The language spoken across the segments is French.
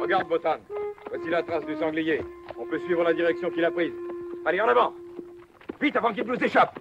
Regarde, Botan. Voici la trace du sanglier. On peut suivre la direction qu'il a prise. Allez, en avant. Vite, avant qu'il nous échappe.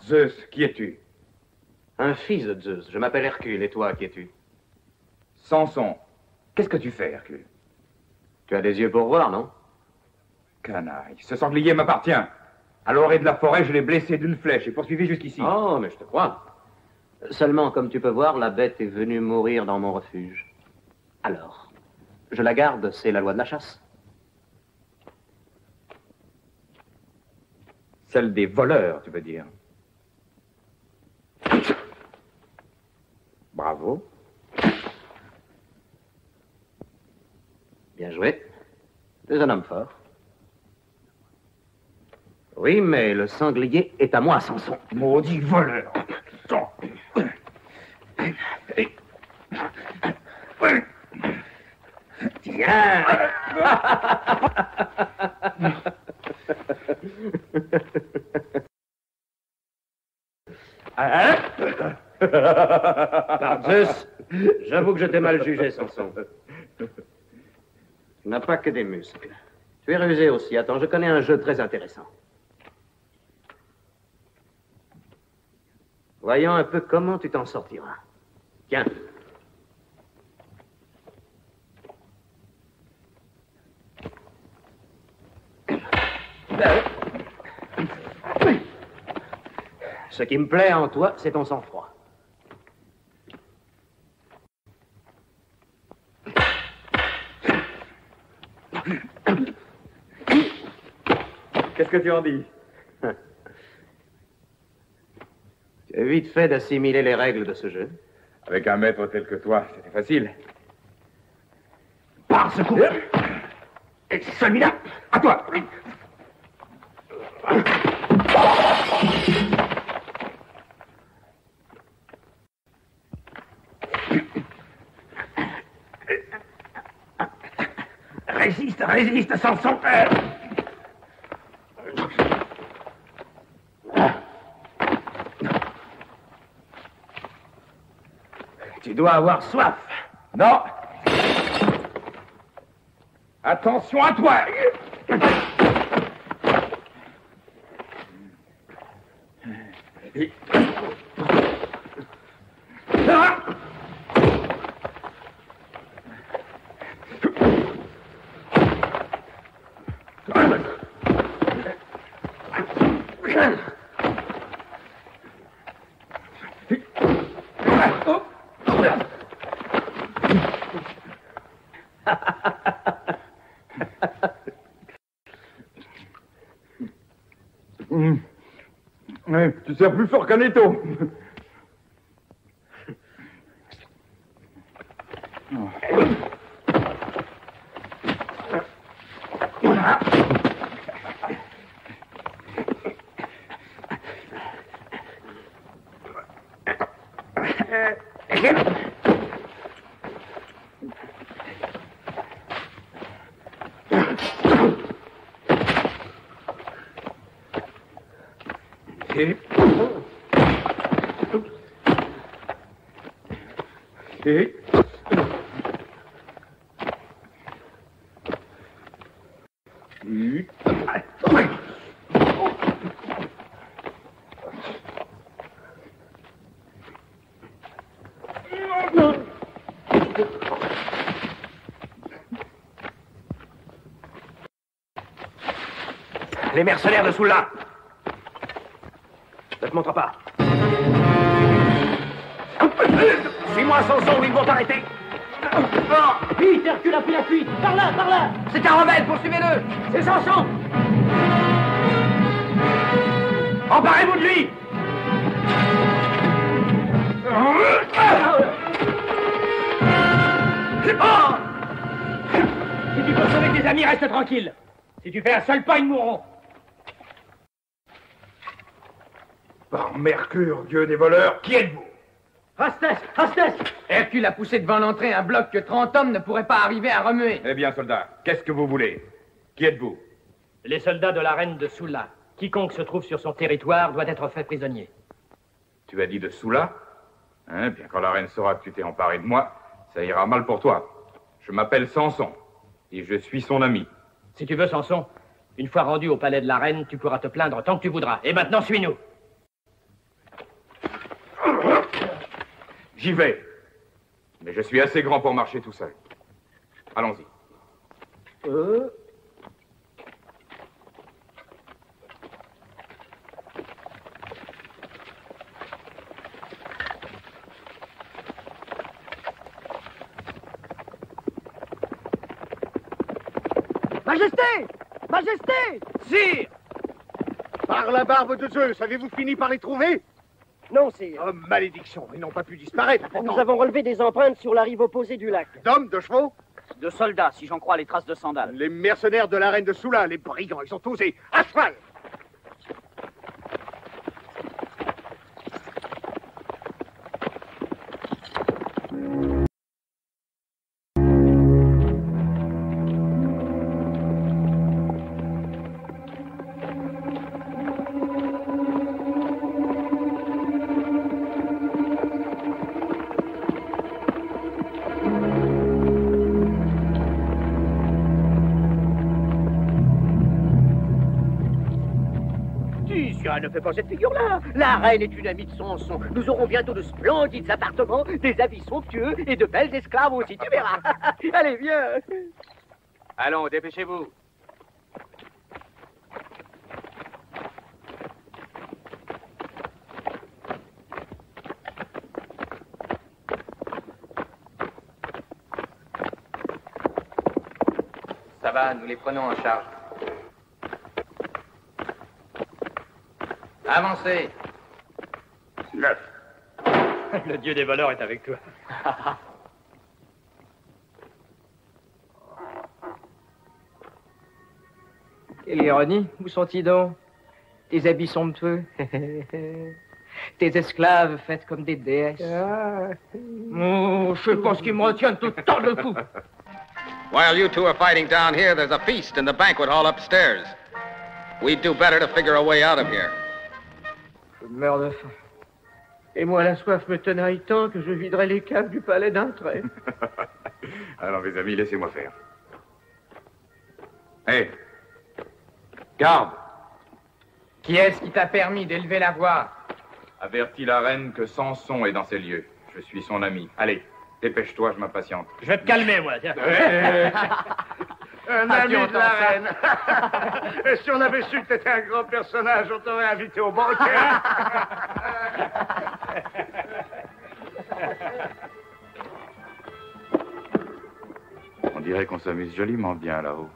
Zeus, qui es-tu? Un fils de Zeus. Je m'appelle Hercule. Et toi, qui es-tu? Samson. Qu'est-ce que tu fais, Hercule? Tu as des yeux pour voir, non? Canaille. Ce sanglier m'appartient. À l'orée de la forêt, je l'ai blessé d'une flèche et poursuivi jusqu'ici. Oh, mais je te crois. Seulement, comme tu peux voir, la bête est venue mourir dans mon refuge. Alors, je la garde, c'est la loi de la chasse. Celle des voleurs, tu veux dire? Bravo. Bien joué. Tu es un homme fort. Oui, mais le sanglier est à moi, Samson. Maudit voleur. Tiens. Par Zeus, j'avoue que je t'ai mal jugé, Samson. Tu n'as pas que des muscles. Tu es rusé aussi. Attends, je connais un jeu très intéressant. Voyons un peu comment tu t'en sortiras. Tiens, Ce qui me plaît en toi, c'est ton sang-froid. Qu'est-ce que tu en dis? Tu as vite fait d'assimiler les règles de ce jeu. Avec un maître tel que toi, c'était facile. Par ce coup. Et celui-là, à toi. Résiste, résiste, Samson. Tu dois avoir soif. Non. Attention à toi. Ouais, tu sers plus fort qu'un étau. Les mercenaires de Soula. Ne te montre pas. Suis-moi, Samson, ou ils vont t'arrêter. Vite, Hercule a pris la fuite. Par là, par là. C'est un rebelle, poursuivez-le. C'est Samson. Emparez-vous de lui. Si tu peux sauver tes amis, reste tranquille. Si tu fais un seul pas, ils mourront. Par Mercure, dieu des voleurs, qui êtes-vous? Hastès, Hastès. Hercule a poussé devant l'entrée un bloc que 30 hommes ne pourraient pas arriver à remuer. Eh bien, soldats, qu'est-ce que vous voulez? Qui êtes-vous? Les soldats de la reine de Soula. Quiconque se trouve sur son territoire doit être fait prisonnier. Tu as dit de Soula? Hein, bien quand la reine saura que tu t'es emparé de moi, ça ira mal pour toi. Je m'appelle Samson, et je suis son ami. Si tu veux, Samson, une fois rendu au palais de la reine, tu pourras te plaindre tant que tu voudras. Et maintenant, suis-nous. J'y vais. Mais je suis assez grand pour marcher tout seul. Allons-y. Majesté! Majesté! Sire! Par la barbe de Zeus, avez-vous fini par les trouver? Non, sire. Oh, malédiction, ils n'ont pas pu disparaître. Pourtant. Nous avons relevé des empreintes sur la rive opposée du lac. D'hommes, de chevaux? De soldats, si j'en crois les traces de sandales. Les mercenaires de la reine de Soula, les brigands, ils ont osé. À cheval! Ne fais pas cette figure-là. La reine est une amie de Samson. Nous aurons bientôt de splendides appartements, des habits somptueux et de belles esclaves aussi, tu verras. Allez, viens. Allons, dépêchez-vous. Ça va, nous les prenons en charge. Avancez. 9. Le dieu des voleurs est avec toi. Quelle ironie. Où sont-ils donc? Tes habits somptueux. Tes esclaves faites comme des déesses. Oh, je sais pas ce qui me retient tout le temps de fou. While you two are fighting down here, there's a feast in the banquet hall upstairs. We'd do better to figure a way out of here. Je meurs de faim. Et moi, la soif me tenaille tant que je viderai les caves du palais d'un trait. Alors, mes amis, laissez-moi faire. Hé! Garde! Qui est-ce qui t'a permis d'élever la voix? Avertis la reine que Samson est dans ces lieux. Je suis son ami. Allez, dépêche-toi, je m'impatiente. Je vais te calmer, moi, tiens. Un ami de la reine. Et si on avait su que t'étais un grand personnage, on t'aurait invité au banquet. On dirait qu'on s'amuse joliment bien là-haut.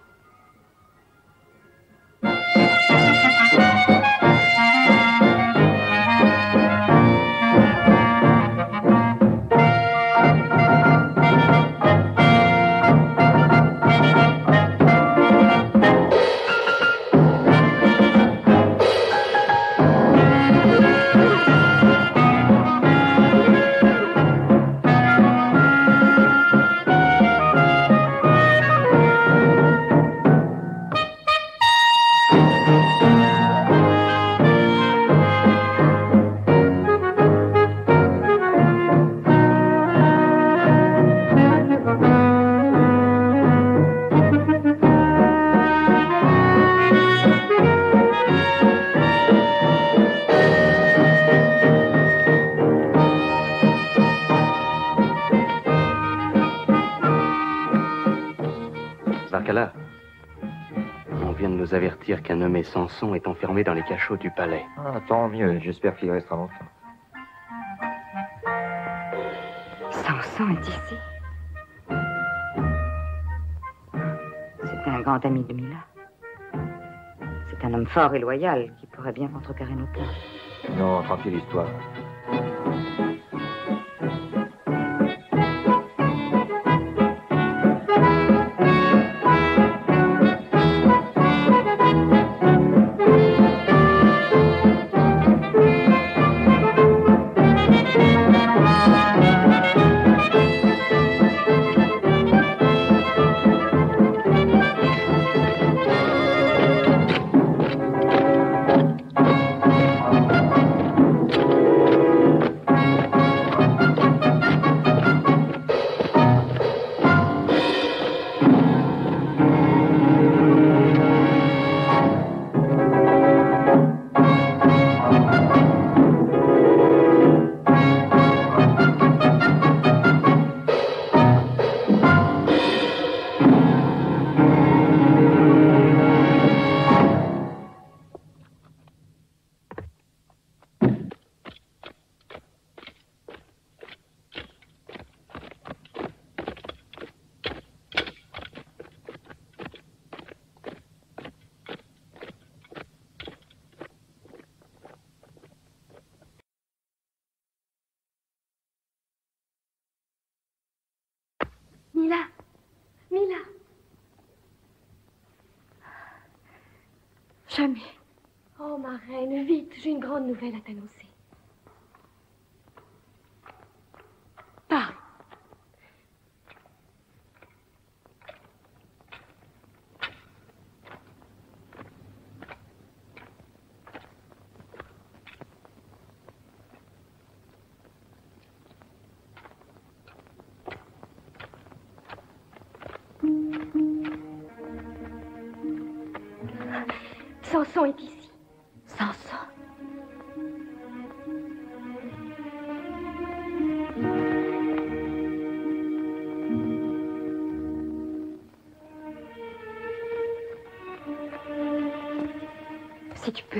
On vient de nous avertir qu'un nommé Samson est enfermé dans les cachots du palais. Ah, tant mieux. J'espère qu'il restera longtemps. Samson est ici. C'est un grand ami de Mila. C'est un homme fort et loyal qui pourrait bien contrecarrer nos plans. Non, tranquille histoire. Mila, Mila. Jamais. Oh, ma reine, vite, j'ai une grande nouvelle à t'annoncer. Parle. Samson est ici. Samson. Si tu peux,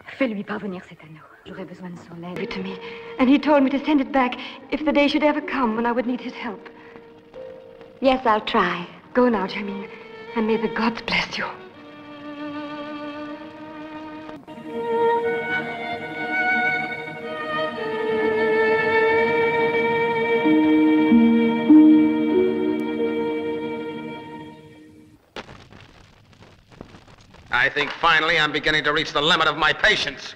fais-lui parvenir cet anneau. J'aurais besoin de son aide. To me, and he told me to send it back if the day should ever come when I would need his help. Yes, I'll try. Go now, Jermine. And may the gods bless you. I think finally I'm beginning to reach the limit of my patience.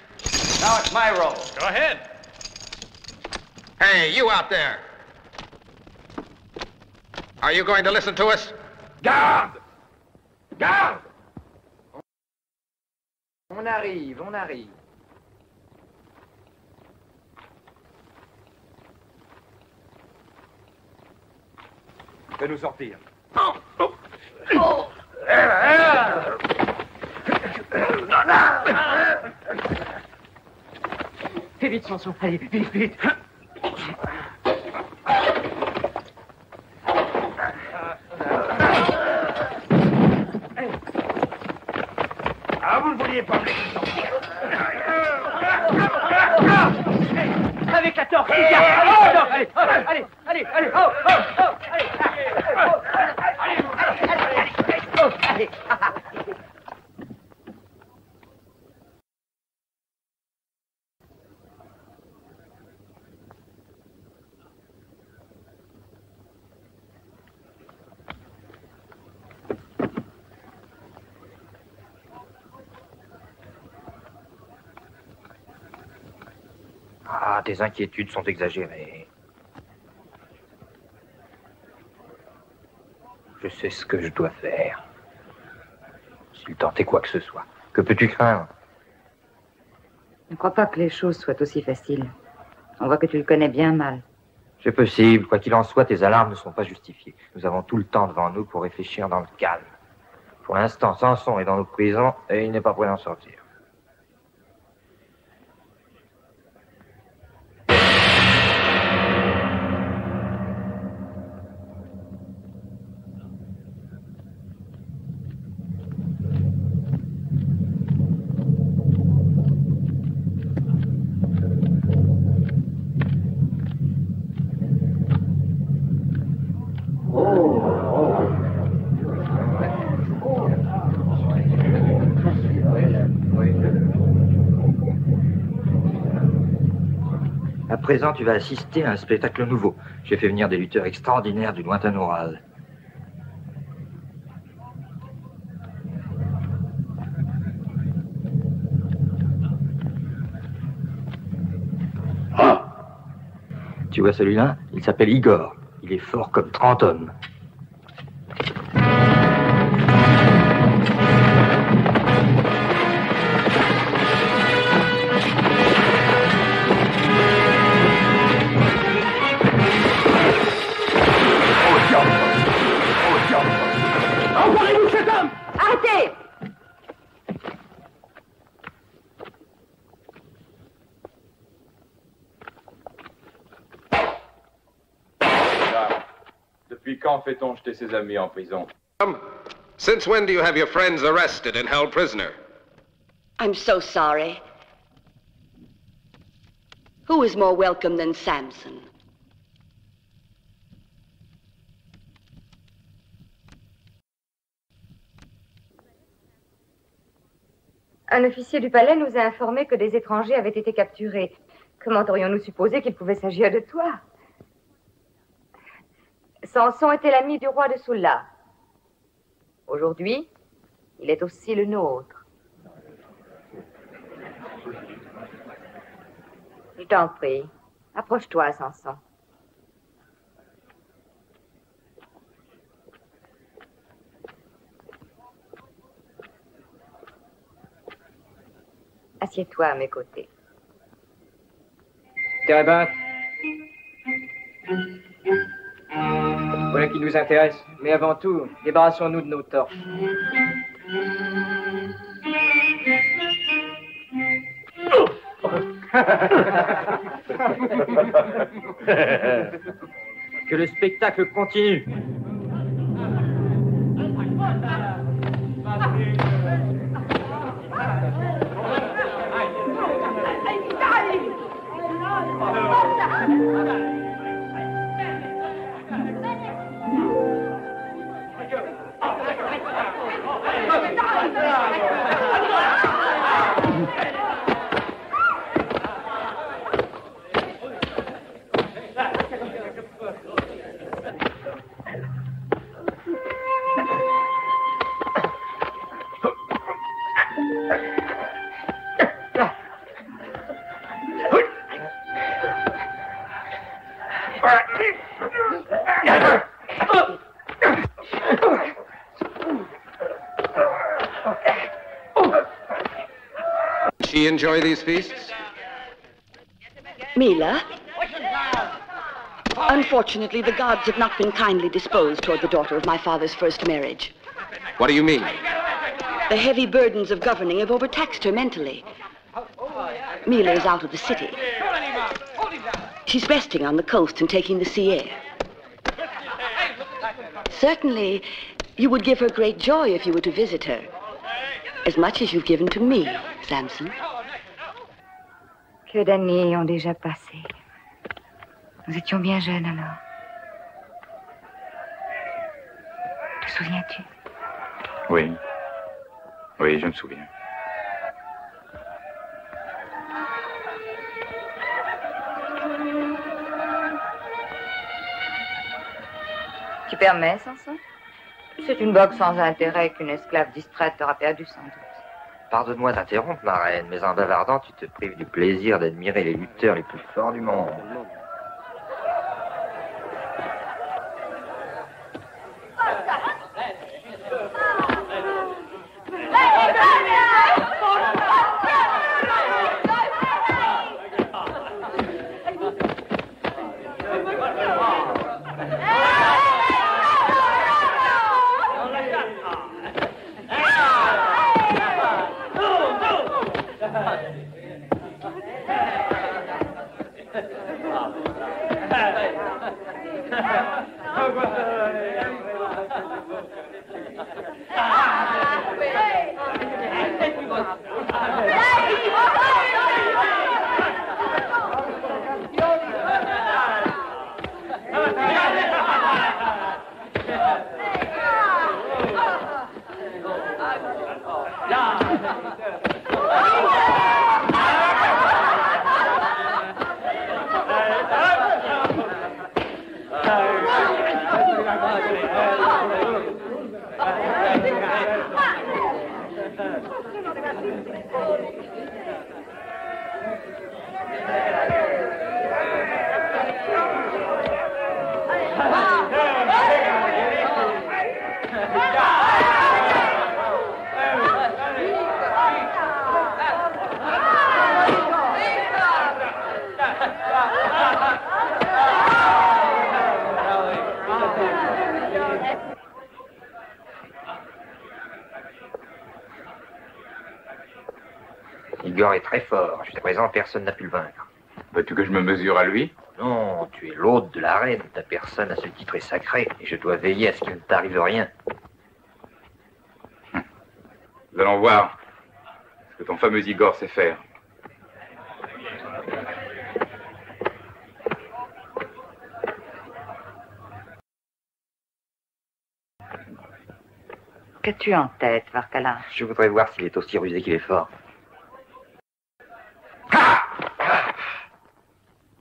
Now it's my roll. Go ahead. Hey, you out there. Are you going to listen to us? Garde! Garde! On arrive, on arrive. Fais-nous sortir. Fais vite, Samson. Allez, vite, vite. Ah, vous ne vouliez pas me laisser sortir. Avec la torche, les gars. Allez, allez, allez, allez, oh, oh, oh, allez, allez, allez. Ah, tes inquiétudes sont exagérées. Je sais ce que je dois faire. S'il tentait quoi que ce soit. Que peux-tu craindre? Ne crois pas que les choses soient aussi faciles. On voit que tu le connais bien mal. C'est possible. Quoi qu'il en soit, tes alarmes ne sont pas justifiées. Nous avons tout le temps devant nous pour réfléchir dans le calme. Pour l'instant, Samson est dans nos prisons et il n'est pas prêt d'en sortir. À présent, tu vas assister à un spectacle nouveau. J'ai fait venir des lutteurs extraordinaires du lointain Oural. Tu vois celui-là? Il s'appelle Igor. Il est fort comme 30 hommes. Emparez-vous de cet homme! Arrêtez! Depuis quand fait-on jeter ses amis en prison? Since when do you have your friends arrested and held prisoner? I'm so sorry. Who is more welcome than Samson? Un officier du palais nous a informé que des étrangers avaient été capturés. Comment aurions-nous supposé qu'il pouvait s'agir de toi? Samson était l'ami du roi de Sulla. Aujourd'hui, il est aussi le nôtre. Je t'en prie, approche-toi, Samson. Assieds-toi à mes côtés. Terebat. Voilà qui nous intéresse. Mais avant tout, débarrassons-nous de nos torches. Que le spectacle continue. she enjoy these feasts? Mila? Unfortunately, the gods have not been kindly disposed toward the daughter of my father's first marriage. What do you mean? The heavy burdens of governing have overtaxed her mentally. Mila is out of the city. She's resting on the coast and taking the sea air. Certainly, you would give her great joy if you were to visit her. As much as you've given to me, Samson. Que d'années ont déjà passé. Nous étions bien jeunes alors. Te souviens-tu? Oui. Oui, je me souviens. Tu permets, Samson? C'est une boxe sans intérêt qu'une esclave distraite aura perdue sans doute. Pardonne-moi d'interrompre, ma reine, mais en bavardant, tu te prives du plaisir d'admirer les lutteurs les plus forts du monde. Igor est très fort. Jusqu'à présent, personne n'a pu le vaincre. Veux-tu que je me mesure à lui? Non, tu es l'hôte de la reine. Ta personne à ce titre est sacrée et je dois veiller à ce qu'il ne t'arrive rien. Nous allons voir ce que ton fameux Igor sait faire. Qu'as-tu en tête, Varkala? Je voudrais voir s'il est aussi rusé qu'il est fort.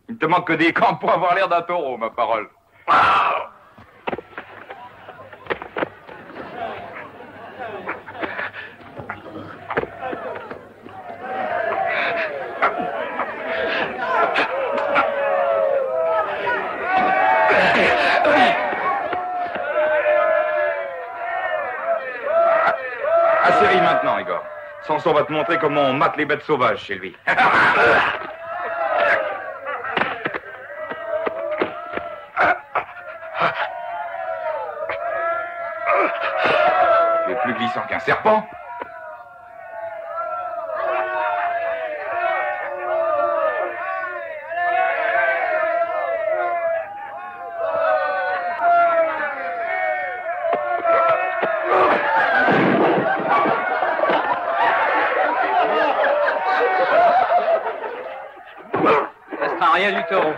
Il ne te manque que des cornes pour avoir l'air d'un taureau, ma parole. Assez ri maintenant, Igor. Samson va te montrer comment on mate les bêtes sauvages chez lui. Tu es plus glissant qu'un serpent. Rien du taureau.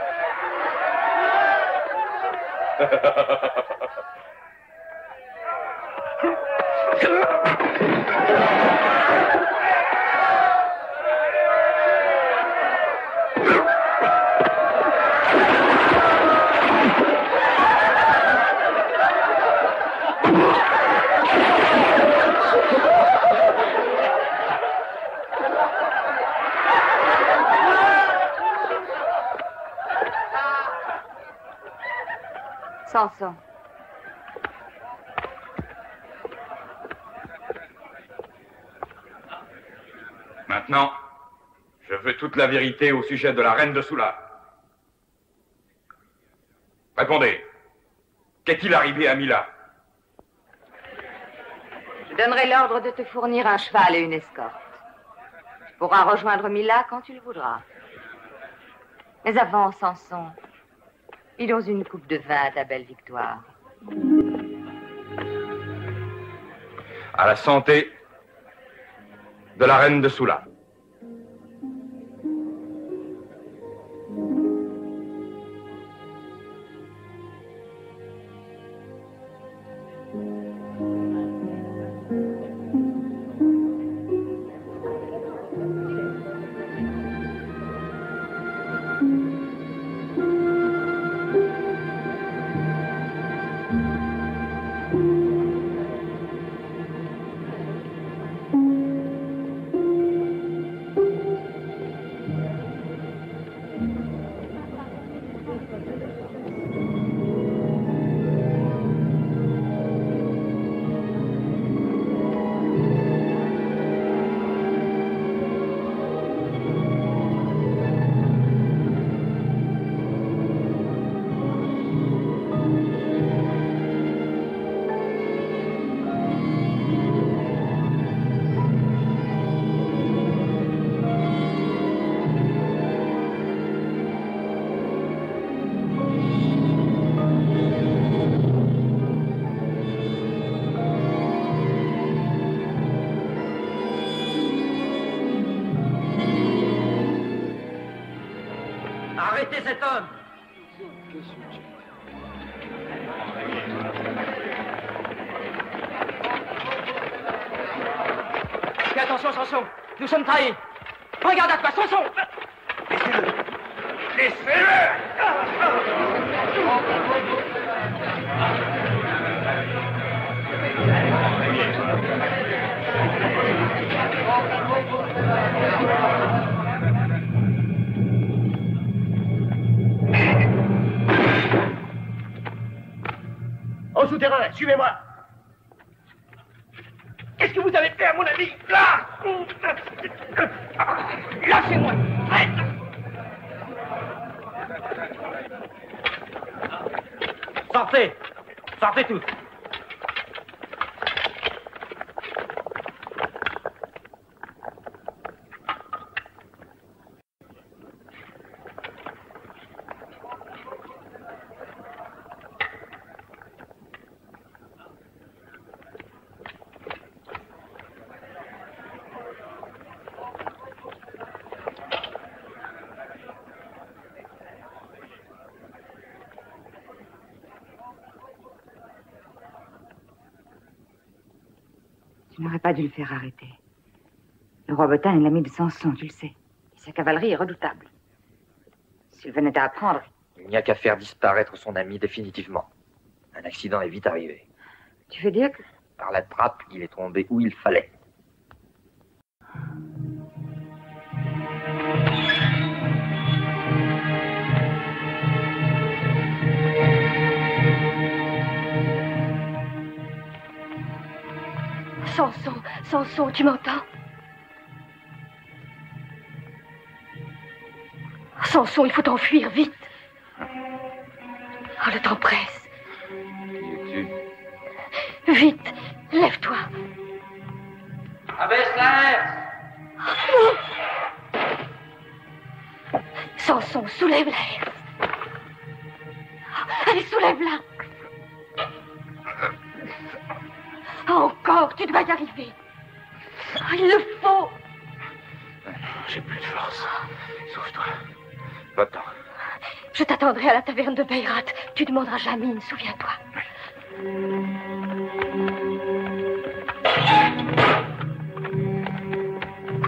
Samson. Maintenant, Je veux toute la vérité au sujet de la reine de Sula. Répondez. Qu'est-il arrivé à Mila? Je donnerai l'ordre de te fournir un cheval et une escorte. Tu pourras rejoindre Mila quand tu le voudras. Mais avant, Samson, bidons une coupe de vin à ta belle victoire. À la santé de la reine de Sula. Arrêtez cet homme! Fais attention, Samson! Nous sommes trahis! Regarde à toi, Samson! Au souterrain, suivez-moi. Qu'est-ce que vous avez fait à mon ami? Là! Lâchez-moi! Sortez! Sortez tous! Tu n'aurais pas dû le faire arrêter. Le roi Botan est l'ami de Samson, tu le sais. Et sa cavalerie est redoutable. S'il venait à apprendre... Il n'y a qu'à faire disparaître son ami définitivement. Un accident est vite arrivé. Tu veux dire que... Par la trappe, il est tombé où il fallait. Samson, Samson, tu m'entends? Samson, il faut t'enfuir, vite. Oh, le temps presse. Qui es-tu? Vite, lève-toi. Abaisse la herse! Samson, soulève la herse. Allez, soulève-la. Encore, tu dois y arriver. Il le faut. J'ai plus de force. Sauve-toi. Va-t'en. Je t'attendrai à la taverne de Beirat. Tu demanderas Jamine, souviens-toi.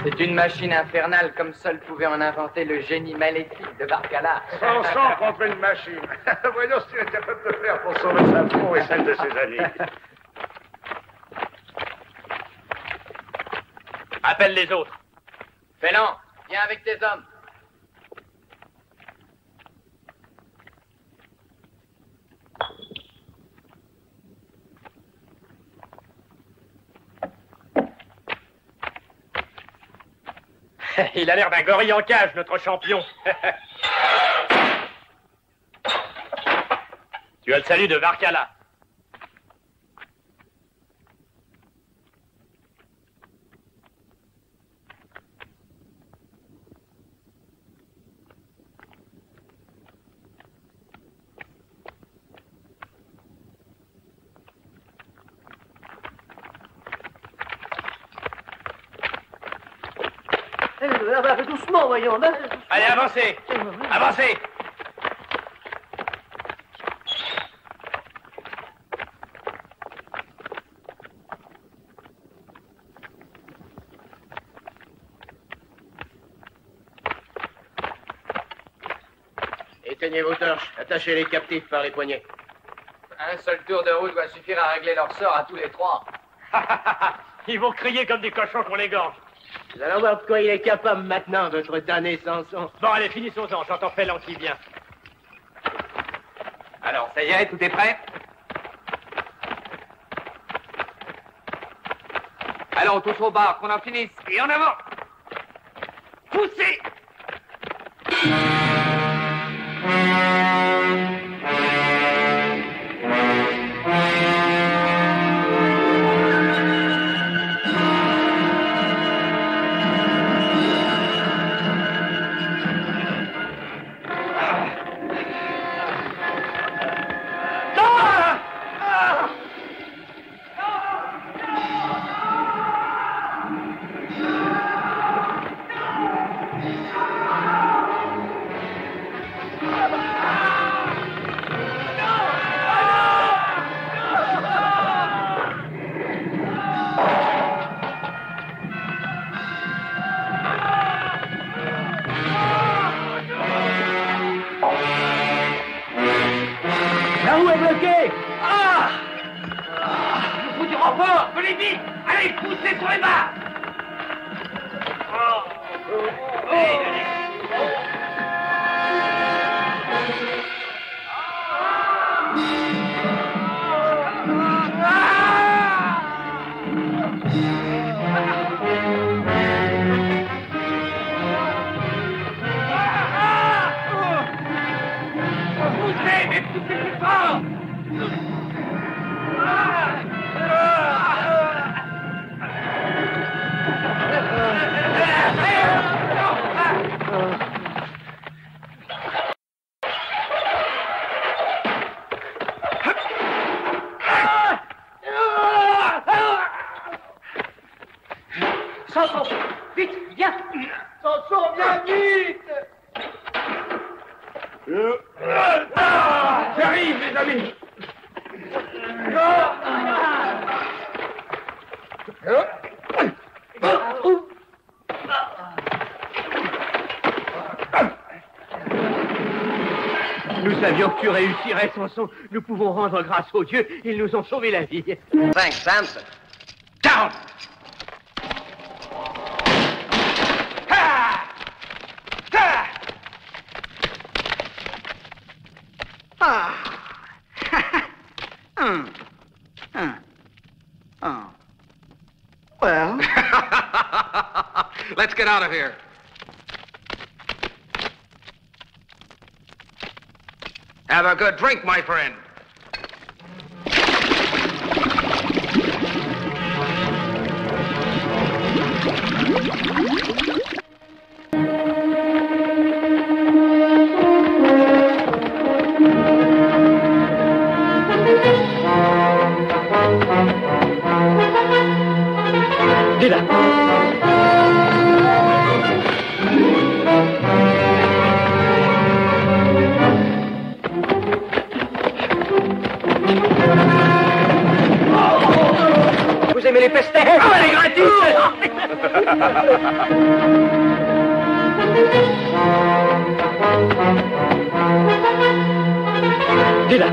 C'est une machine infernale comme seul pouvait en inventer le génie maléfique de Barcala. Samson contre une machine. Voyons ce qu'il est capable de faire pour sauver sa peau et celle de ses alliés. Appelle les autres. Félan, viens avec tes hommes. Il a l'air d'un gorille en cage, notre champion. Tu as le salut de Varkala. Doucement, voyons. Allez, avancez. Avancez. Éteignez vos torches. Attachez les captifs par les poignets. Un seul tour de roue doit suffire à régler leur sort à tous les trois. Ils vont crier comme des cochons qu'on les gorge. Vous allez voir de quoi il est capable maintenant, votre damné Samson. Bon, allez, finissons-en. J'entends Félan qui vient. Alors, ça y est, tout est prêt? Allons, tous au bar, qu'on en finisse. Et en avant. Poussez. La roue est bloquée. Le bout du renfort. Venez vite. Allez, poussez sur les barres. Poussez, mais poussez plus fort. Samson, vite, viens. Samson, viens vite. J'arrive, mes amis. Nous savions que tu réussirais, Samson. Nous pouvons rendre grâce aux dieux. Ils nous ont sauvé la vie. Thanks, Samson. Down. Well. Let's get out of here. Have a good drink, my friend. Vous aimez les pestets? Ah, elle est gratuite. Dis-la.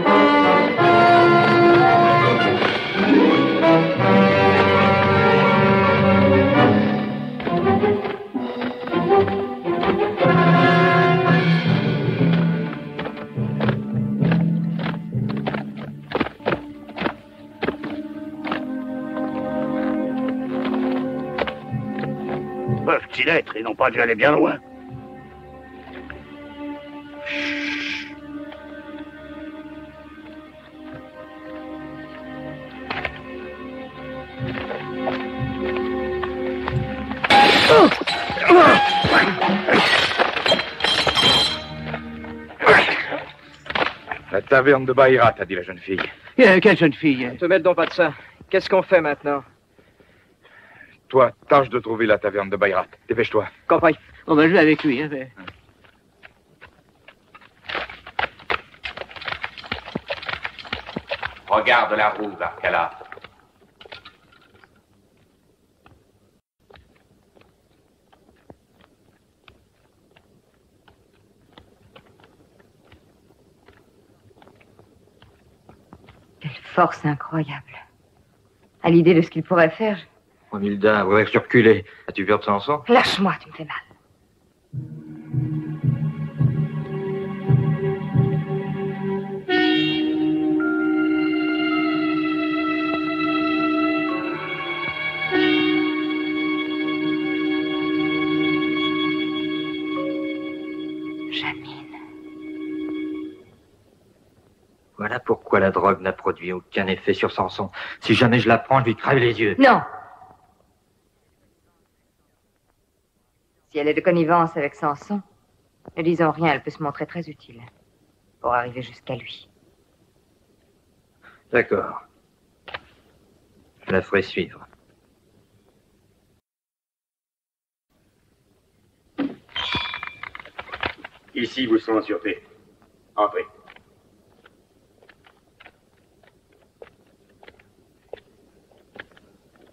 petits lettres, ils n'ont pas dû aller bien loin. La taverne de Baïrat, a dit la jeune fille. Quelle jeune fille? Ne te mêle donc pas de ça. Qu'est-ce qu'on fait maintenant? Toi, tâche de trouver la taverne de Baïrat. Dépêche-toi. Campagne. On va jouer avec lui. Hein, mais... Regarde la roue, Barcala. Quelle force incroyable. À l'idée de ce qu'il pourrait faire, Romilda, ouais, reculer. As-tu peur de Samson? lâche-moi, tu me fais mal. Voilà pourquoi la drogue n'a produit aucun effet sur Samson. Si jamais je la prends, je lui crève les yeux. Non. Si elle est de connivence avec Samson, ne disons rien, elle peut se montrer très utile pour arriver jusqu'à lui. D'accord. Je la ferai suivre. Ici, vous serez en sûreté. Entrez.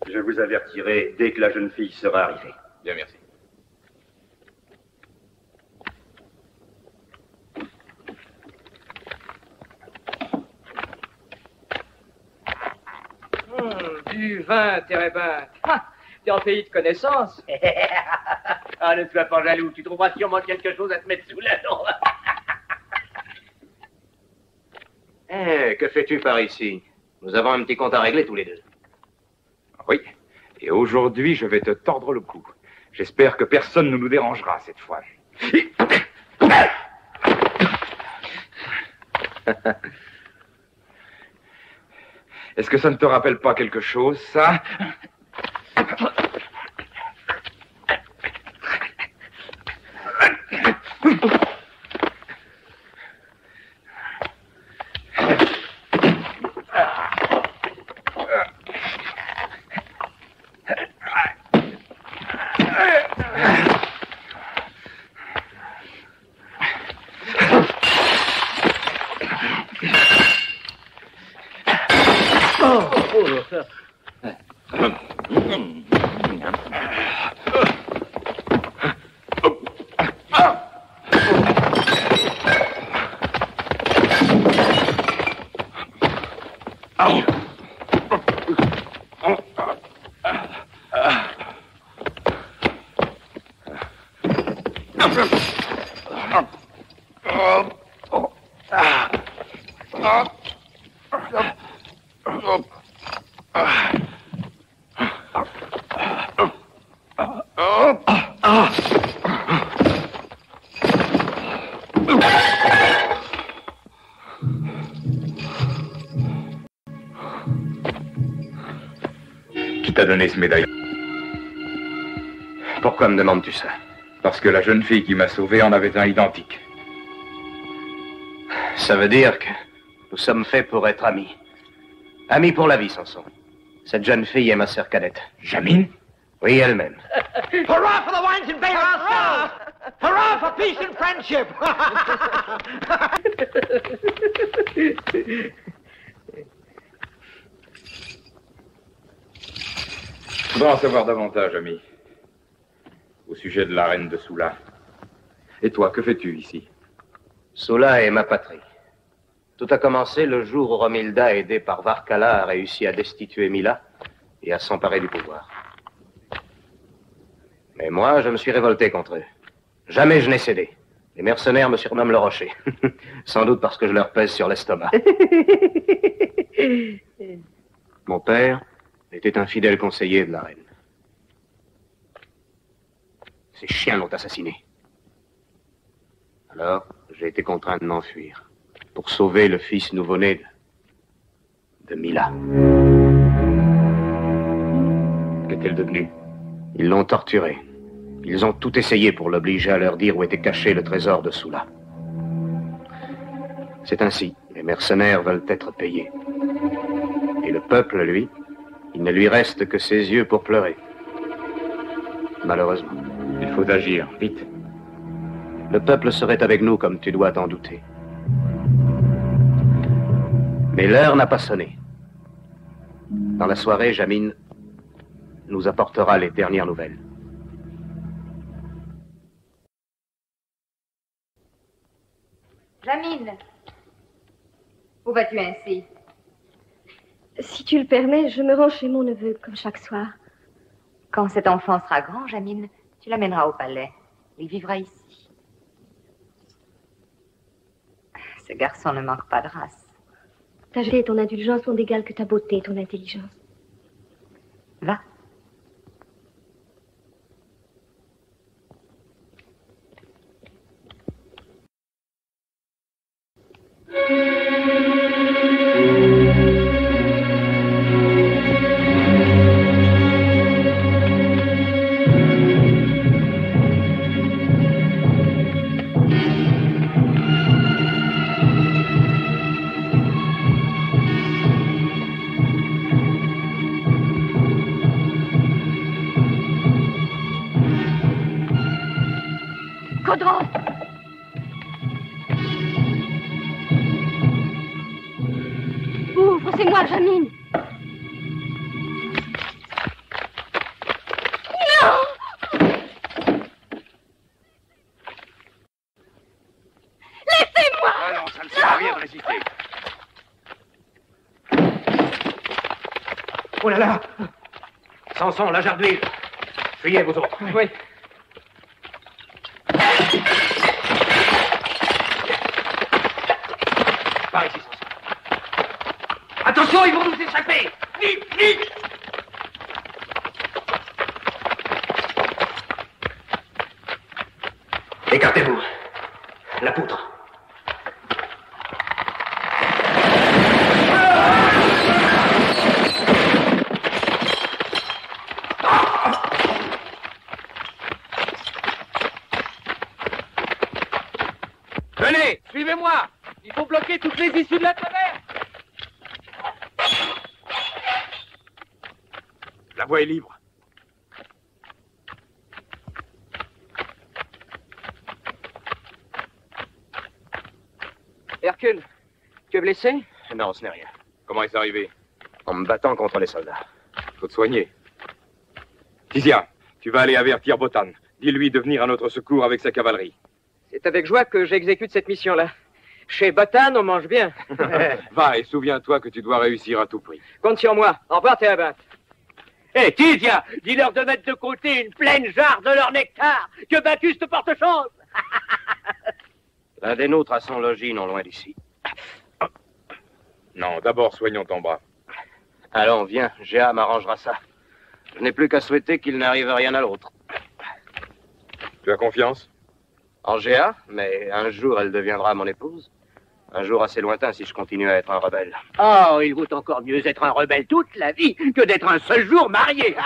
Je vous avertirai dès que la jeune fille sera arrivée. Bien, merci. Du vin, Térébin. T'es en pays de connaissance. Ah, ne sois pas jaloux, tu trouveras sûrement quelque chose à te mettre sous la dent. Eh, que fais-tu par ici? Nous avons un petit compte à régler tous les deux. Oui. Et aujourd'hui, je vais te tordre le cou. J'espère que personne ne nous dérangera cette fois. Est-ce que ça ne te rappelle pas quelque chose, ça? Qui t'a donné ce médaillon? Pourquoi me demandes-tu ça? Parce que la jeune fille qui m'a sauvé en avait un identique. Ça veut dire que nous sommes faits pour être amis. Amis pour la vie, Samson. Cette jeune fille est ma sœur cadette. Jamine? Oui, elle-même. Hurrah for the wines and Bayard! Hurrah for peace and friendship! Je voudrais en savoir davantage, ami. Au sujet de la reine de Soula. Et toi, que fais-tu ici? Soula est ma patrie. Tout a commencé le jour où Romilda, aidée par Varkala, a réussi à destituer Mila et à s'emparer du pouvoir. Mais moi, je me suis révolté contre eux. Jamais je n'ai cédé. Les mercenaires me surnomment le Rocher. Sans doute parce que je leur pèse sur l'estomac. Mon père était un fidèle conseiller de la reine. Ces chiens l'ont assassiné. Alors, j'ai été contraint de m'enfuir pour sauver le fils nouveau-né de Mila. Qu'est-elle devenue? Ils l'ont torturé. Ils ont tout essayé pour l'obliger à leur dire où était caché le trésor de Sula. C'est ainsi. Les mercenaires veulent être payés. Et le peuple, lui, il ne lui reste que ses yeux pour pleurer. Malheureusement. Il faut agir, vite. Le peuple serait avec nous, comme tu dois t'en douter. Mais l'heure n'a pas sonné. Dans la soirée, Jamine nous apportera les dernières nouvelles. Jamine, où vas-tu ainsi? Si tu le permets, je me rends chez mon neveu, comme chaque soir. Quand cet enfant sera grand, Jamine, tu l'amèneras au palais. Il vivra ici. Ce garçon ne manque pas de race. Ta jeunesse et ton indulgence sont d'égale que ta beauté et ton intelligence. Va. Caudron! Ouvre, c'est moi, Jamine! Non! Laissez-moi! Ah non, ça ne sert à rien de résister. Oh là là! Samson, la jarre d'huile. Fuyez, vous autres. Oui. Par ici, Samson. Attention, ils vont nous échapper! Vite, vite! Écartez-vous. La poutre. Venez, suivez-moi. Il faut bloquer toutes les issues de la taverne. La voie est libre. Hercule, tu es blessé? Non, ce n'est rien. Comment est-ce arrivé? En me battant contre les soldats. Faut te soigner. Tizia, tu vas aller avertir Botan. Dis-lui de venir à notre secours avec sa cavalerie. C'est avec joie que j'exécute cette mission-là. Chez Botan, on mange bien. Va et souviens-toi que tu dois réussir à tout prix. Compte sur moi. Au revoir, Théabat. Hé, Tizia, dis-leur de mettre de côté une pleine jarre de leur nectar. Que Bacchus te porte chance. L'un des nôtres a son logis non loin d'ici. Non, d'abord soignons ton bras. Allons, viens, Géa m'arrangera ça. Je n'ai plus qu'à souhaiter qu'il n'arrive rien à l'autre. Tu as confiance? En Géa, mais un jour elle deviendra mon épouse. Un jour assez lointain si je continue à être un rebelle. Oh, il vaut encore mieux être un rebelle toute la vie que d'être un seul jour marié.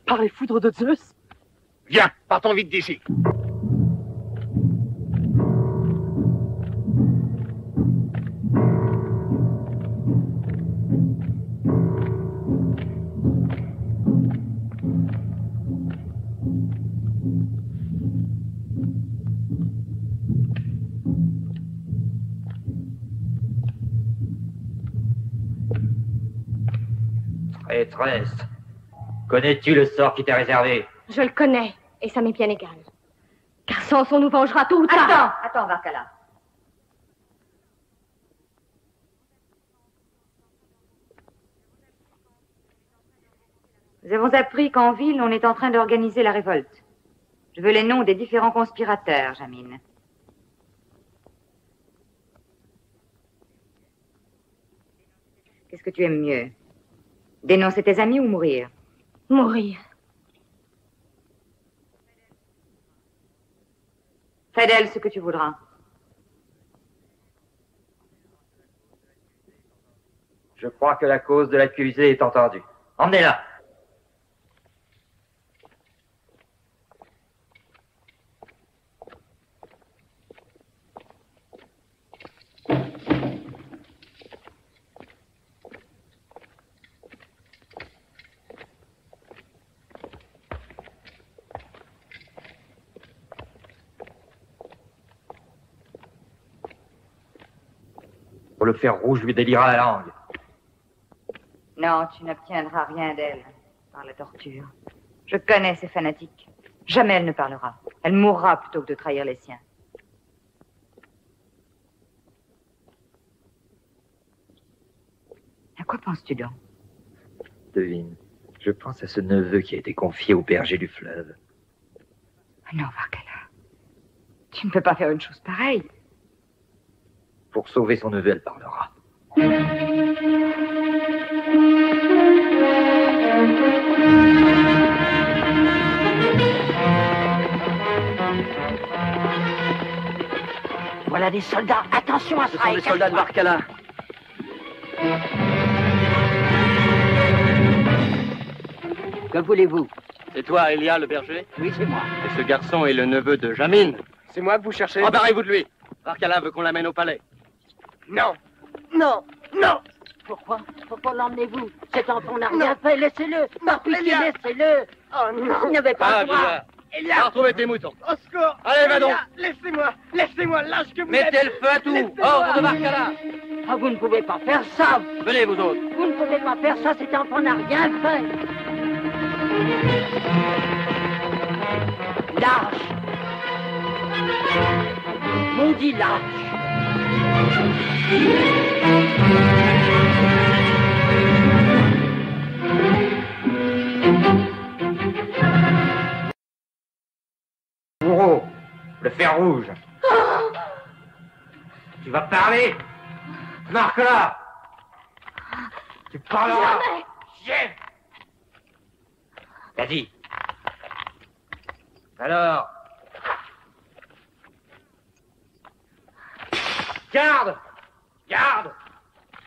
Par les foudres de Zeus? Viens, partons vite d'ici. Traîtresse, connais-tu le sort qui t'est réservé? Je le connais, et ça m'est bien égal. Car Samson nous vengera tôt ou tard. Attends, Varkala. Nous avons appris qu'en ville, on est en train d'organiser la révolte. Je veux les noms des différents conspirateurs, Jamine. Qu'est-ce que tu aimes mieux? Dénoncer tes amis ou mourir? Mourir. Fais d'elle ce que tu voudras. Je crois que la cause de l'accusé est entendue. Emmenez-la. Pour le fer rouge lui délira la langue. Non, tu n'obtiendras rien d'elle par la torture. Je connais ces fanatiques. Jamais elle ne parlera. Elle mourra plutôt que de trahir les siens. À quoi penses-tu donc? Devine. Je pense à ce neveu qui a été confié au berger du fleuve. Non, Varkala. Tu ne peux pas faire une chose pareille. Pour sauver son neveu, elle parlera. Voilà des soldats. Attention à ça. Ce sont des soldats de Varkala. Que voulez-vous? C'est toi, Elia, le berger? Oui, c'est moi. Et ce garçon est le neveu de Jamine. C'est moi que vous cherchez? Embarrez-vous de lui. Varkala veut qu'on l'amène au palais. Non. Non, non. Pourquoi? Pourquoi l'emmenez-vous? Cet enfant n'a rien fait. Laissez-le. Par pitié, laissez-le. Oh non. Il n'avait pas le droit. Elia. Va retrouver tes moutons. Au secours. Allez, va donc. Laissez-moi, lâche que vous Mettez le feu à tout. Ordre de Varkala. Ah, vous ne pouvez pas faire ça. Venez, vous autres. Vous ne pouvez pas faire ça. Cet enfant n'a rien fait. Lâche. Maudit lâche. Bourreau, le fer rouge. Tu vas parler? Marque-la. Tu parleras. Chien. Vas-y. Alors. Garde. Garde.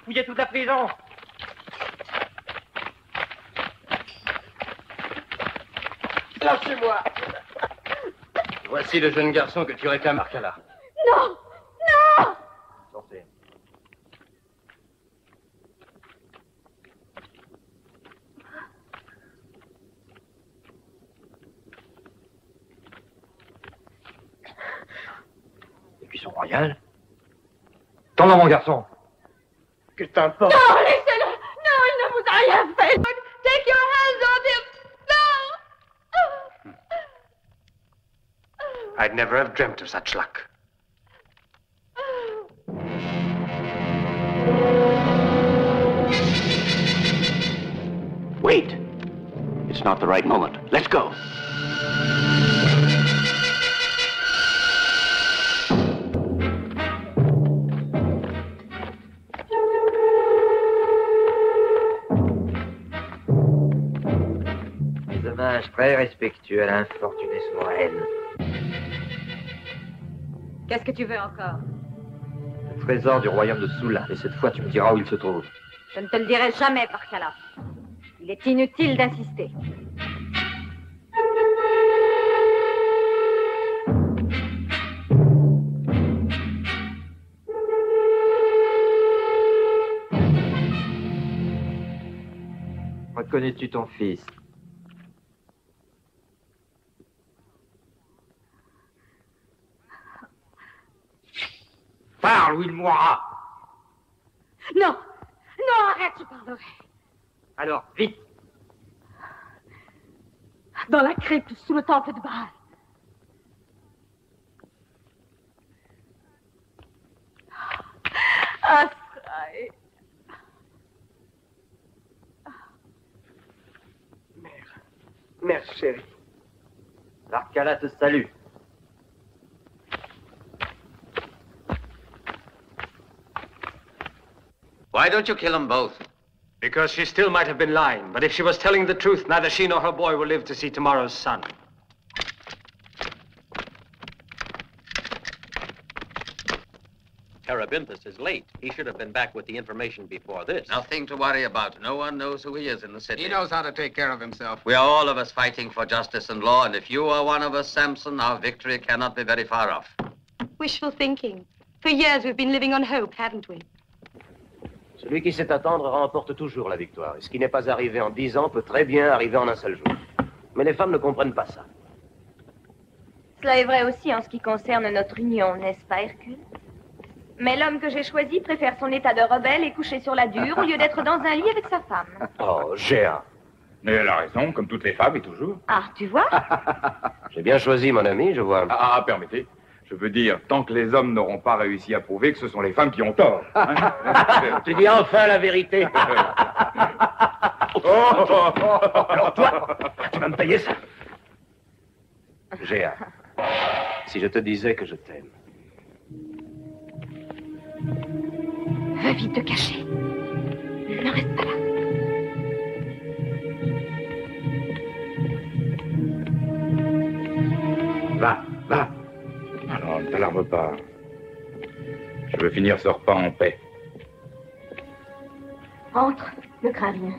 Fouillez toute la prison. Lâchez-moi. Voici le jeune garçon que tu réclames, Varkala. Non. Non. Sortez. Écuisson royale. Tends-la, mon garçon. Que t'importe. Non, laissez-le. Non, il ne vous a rien fait. Take your hands off him. No. I'd never have dreamt of such luck. Wait. It's not the right moment. Let's go. Mes hommages très respectueux à l'infortunée souveraine. Qu'est-ce que tu veux encore? Le trésor du royaume de Sula. Et cette fois, tu me diras où il se trouve. Je ne te le dirai jamais, Varkala. Il est inutile d'insister. Reconnais-tu ton fils? Parle ou il mourra. Non. Non, arrête, je parlerai. Alors, vite. Dans la crypte sous le temple de Baal. Asraï. Merde. Allah te salue. Why don't you kill them both? Because she still might have been lying, but if she was telling the truth, neither she nor her boy will live to see tomorrow's sun. Terebinthus is late. He should have been back with the information before this. Nothing to worry about. No one knows who he is in the city. He knows how to take care of himself. We are all of us fighting for justice and law, and if you are one of us, Samson, our victory cannot be very far off. Wishful thinking. For years we've been living on hope, haven't we? Celui qui sait attendre remporte toujours la victoire. Et ce qui n'est pas arrivé en 10 ans peut très bien arriver en un seul jour. Mais les femmes ne comprennent pas ça. Cela est vrai aussi en ce qui concerne notre union, n'est-ce pas, Hercule? Mais l'homme que j'ai choisi préfère son état de rebelle et coucher sur la dure au lieu d'être dans un lit avec sa femme. Oh, Géa. Mais elle a raison, comme toutes les femmes et toujours. Ah, tu vois? J'ai bien choisi, mon ami, je vois. Permettez. Je veux dire, tant que les hommes n'auront pas réussi à prouver que ce sont les femmes qui ont tort. Hein? Tu dis enfin la vérité. Alors toi, tu vas me payer ça. Géa, si je te disais que je t'aime. Va vite te cacher. Ne reste pas là. Va. Alors, ne t'alarme pas. Je veux finir ce repas en paix. Entre, ne crains rien.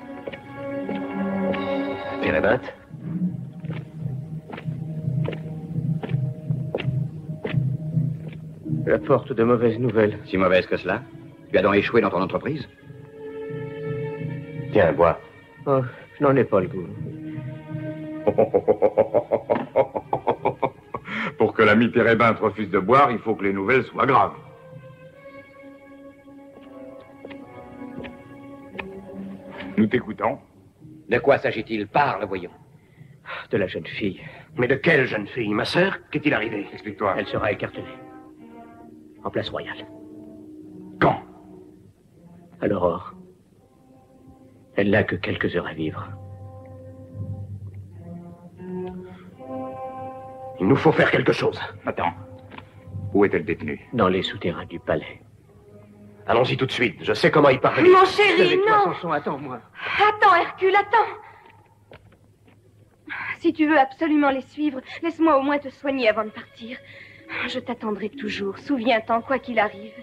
Térébinthe. J'apporte de mauvaises nouvelles. Si mauvaise que cela? Tu as donc échoué dans ton entreprise? Tiens, bois. Oh, je n'en ai pas le goût. Pour que l'ami Térébinthe refuse de boire, il faut que les nouvelles soient graves. Nous t'écoutons. De quoi s'agit-il? Parle, voyons. De la jeune fille. Mais de quelle jeune fille? Ma sœur? Qu'est-il arrivé? Explique-toi. Elle sera écartelée. En place royale. Quand? À l'aurore. Elle n'a que quelques heures à vivre. Il nous faut faire quelque chose. Attends. Où est-elle détenue? Dans les souterrains du palais. Allons-y tout de suite. Je sais comment y parvenir. Mon chéri, non! Samson, attends-moi. Attends, Hercule, attends! Si tu veux absolument les suivre, laisse-moi au moins te soigner avant de partir. Je t'attendrai toujours. Souviens-t'en, quoi qu'il arrive.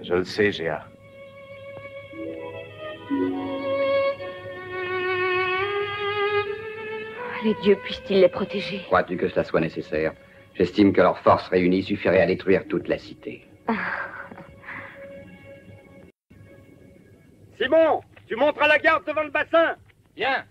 Je le sais, Géa. Les dieux puissent-ils les protéger? Crois-tu que cela soit nécessaire? J'estime que leurs forces réunies suffiraient à détruire toute la cité. Simon, tu monteras la garde devant le bassin. Bien.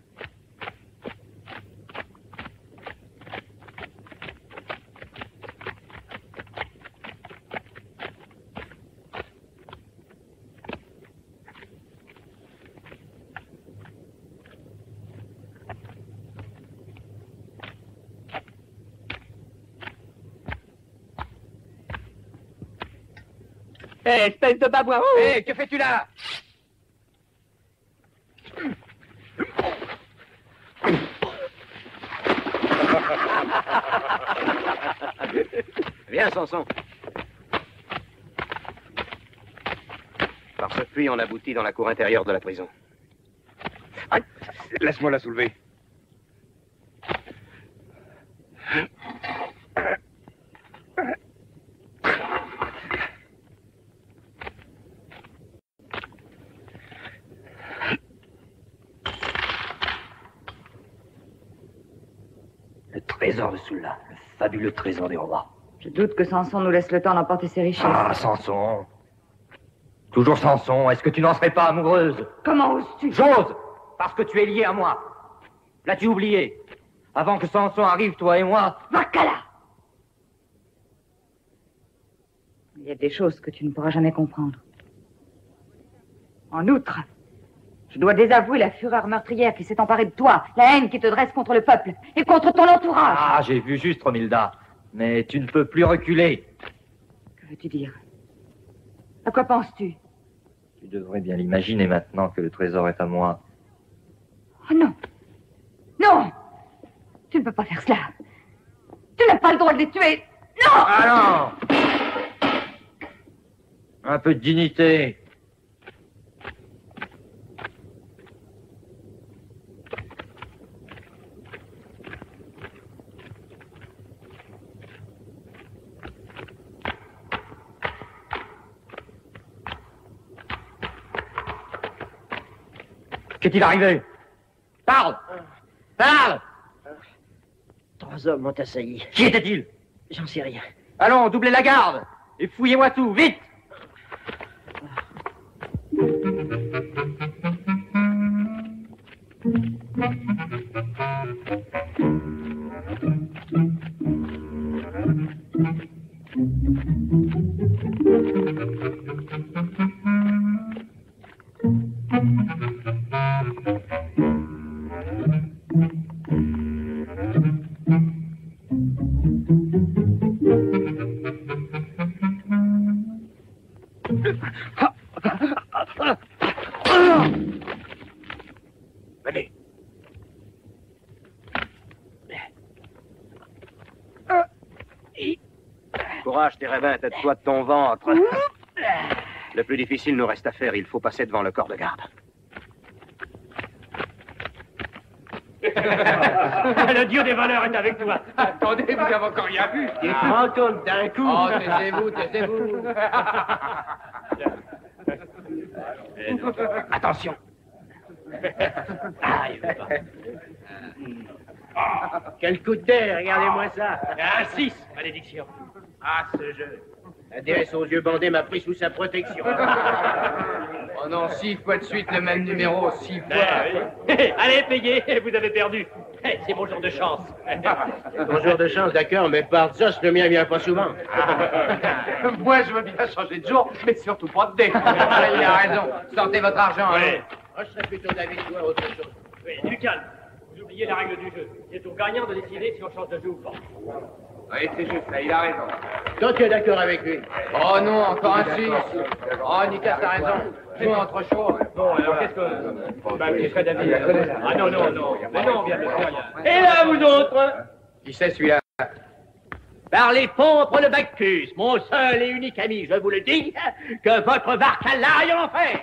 Hé, espèce de babouin! Hé, que fais-tu là? Viens, Samson. Par ce puits, on aboutit dans la cour intérieure de la prison. Aïe, laisse-moi la soulever. Le trésor de Sulla, le fabuleux trésor des rois. Je doute que Samson nous laisse le temps d'emporter ses richesses. Ah, Samson. Toujours Samson. Est-ce que tu n'en serais pas amoureuse? Comment oses-tu? J'ose, parce que tu es lié à moi. L'as-tu oublié? Avant que Samson arrive, toi et moi... Vakala! Il y a des choses que tu ne pourras jamais comprendre. En outre, je dois désavouer la fureur meurtrière qui s'est emparée de toi, la haine qui te dresse contre le peuple et contre ton entourage. Ah, j'ai vu juste, Romilda. Mais tu ne peux plus reculer. Que veux-tu dire? À quoi penses-tu? Tu devrais bien l'imaginer maintenant que le trésor est à moi. Oh non! Non! Tu ne peux pas faire cela. Tu n'as pas le droit de les tuer. Non! Ah non! Un peu de dignité. Qu'est-il arrivé? Parle! Parle! 3 hommes m'ont assailli. Qui était-il? J'en sais rien. Allons, doublez la garde et fouillez-moi tout, vite! Venez. Courage, tes rêves, tête-toi de ton ventre. Le plus difficile nous reste à faire. Il faut passer devant le corps de garde. Le dieu des voleurs est avec toi. Attendez, vous n'avez encore rien vu. Il se retourne d'un coup. Oh, taisez-vous, taisez-vous. Attention. Ah, il veut pas. Quel coup de dé, regardez-moi ça. Un 6, malédiction. Ah, ce jeu. La déesse aux yeux bandés m'a pris sous sa protection. Oh non, 6 fois de suite le même numéro, 6 fois. Allez, payez, vous avez perdu. C'est mon jour de chance. Mon jour de chance, d'accord, mais par ça, le mien vient pas souvent. Moi, je veux bien changer de jour, mais surtout pas de dé. Il a raison. Sortez votre argent. Ouais. Moi, je serais plutôt d'avis de toi autre chose. Oui, du calme. Vous oubliez la règle du jeu. C'est au gagnant de décider si on change de jeu ou pas. Oui, c'est juste, là, il a raison. Toi, tu es d'accord avec lui? Oh non, encore un 6. Oh, Nicolas, t'as raison. Moi, entre chaud. Bon, alors qu'est-ce que... Bah, qui serait d'avis? Ah non, non, non. Mais non, on vient de faire rien. Et là, vous autres? Qui c'est celui-là? Parlez contre le Bacchus, mon seul et unique ami, je vous le dis, que votre Varkala aille en enfer.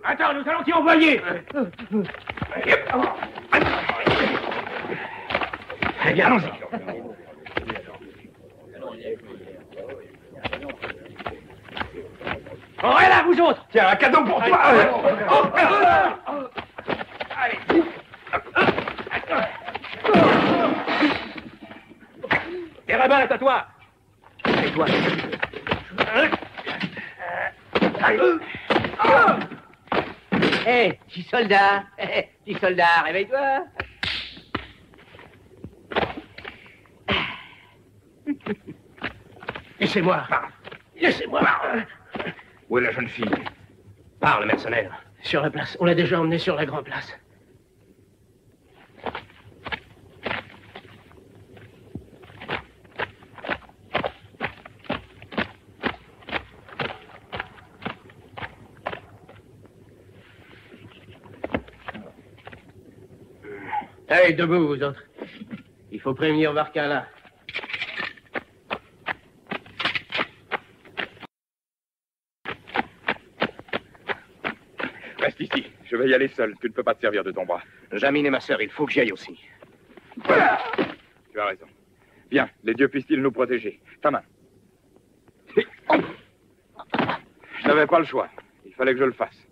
Attends, nous allons t'y envoyer. Eh bien, allons-y. Oh, et là, vous autres. Tiens, un cadeau pour toi. Allez. Tes rabbins, à toi. Et toi. Hé, petit soldat, réveille-toi. Laissez-moi. Laissez-moi. Où est la jeune fille? Parle, mercenaire. Sur la place. On l'a déjà emmenée sur la grande place. Hey, debout, vous autres. Il faut prévenir Varkala. Reste ici. Je vais y aller seul. Tu ne peux pas te servir de ton bras. Jamine et ma sœur, il faut que j'y aille aussi. Tu as raison. Bien, les dieux puissent-ils nous protéger. Ta main. Je n'avais pas le choix. Il fallait que je le fasse.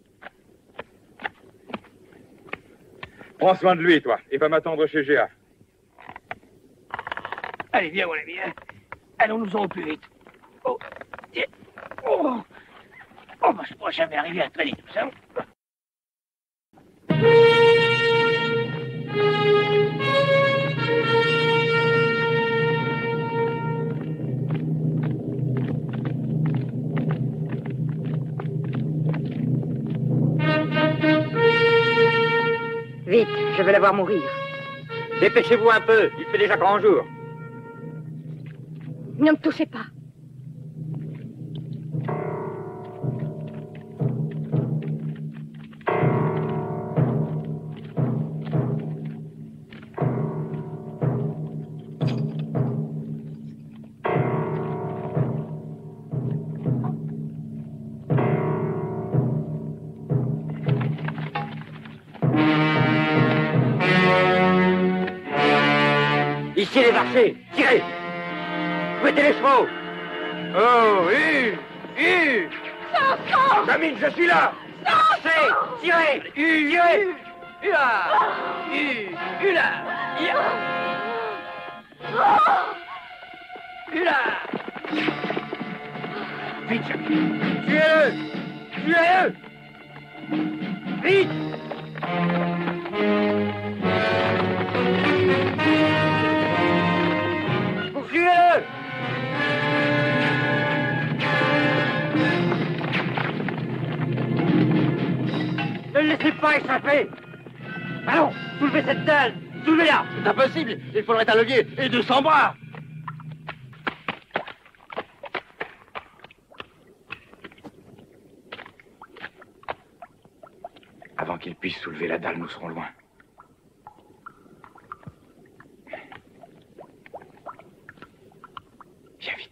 Prends soin de lui, toi, et va m'attendre chez Géa. Allez, viens, mon ami. Allons-nous-en au plus vite. Oh, tiens. Oh, oh bah, je ne pourrais jamais arriver à traîner tout ça. Vite, je veux la voir mourir. Dépêchez-vous un peu, il fait déjà grand jour. Ne me touchez pas. marcher. Tirez. Fouettez les chevaux. Oh, Jamine, je suis là. Tirez. Tirez. Vite, Jamine. Tuez-le. Tuez-le. Vite. Poursuivez-le. Ne le laissez pas échapper. Allons, soulevez cette dalle. Soulevez-la. C'est impossible. Il faudrait un levier et 200 bras. Avant qu'il puisse soulever la dalle, nous serons loin. Viens vite.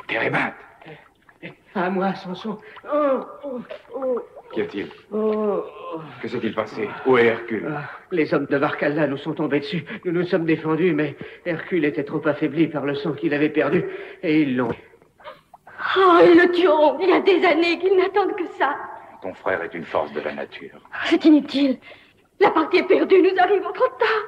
Térébinthe, À moi, Samson. Oh. qu'y a-t-il? Oh. Que s'est-il passé? Où est Hercule? Les hommes de Varkalla nous sont tombés dessus. Nous nous sommes défendus, mais Hercule était trop affaibli par le sang qu'il avait perdu, et ils l'ont. Oh, ils le tueront. Il y a des années qu'ils n'attendent que ça. Ton frère est une force de la nature. C'est inutile. La partie est perdue. Nous arrivons trop tard.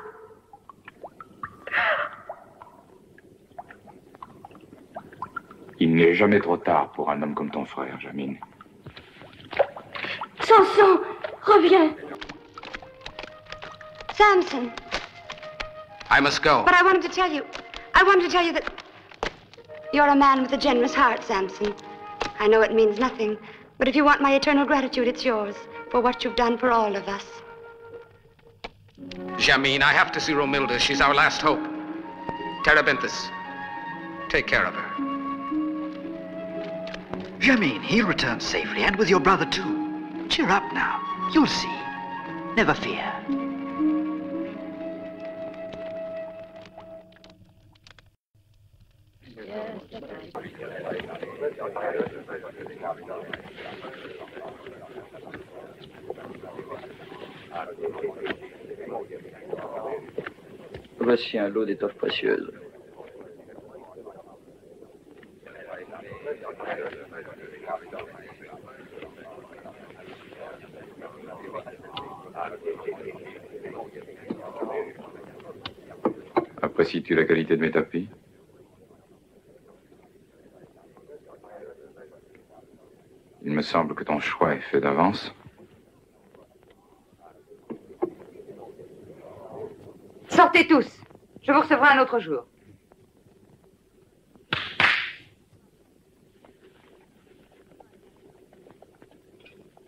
Il n'est jamais trop tard pour un homme comme ton frère, Jamine. Samson, reviens. Samson. I must go. But I wanted to tell you that you're a man with a generous heart, Samson. I know it means nothing, but if you want my eternal gratitude, it's yours for what you've done for all of us. Jamine, I have to see Romilda. She's our last hope. Terebinthus, take care of her. Jamine, he'll return safely, and with your brother too. Cheer up now. You'll see. Never fear. Voici un lot d'étoffes précieuses. Apprécies-tu la qualité de mes tapis? Il me semble que ton choix est fait d'avance. Sortez tous. Je vous recevrai un autre jour.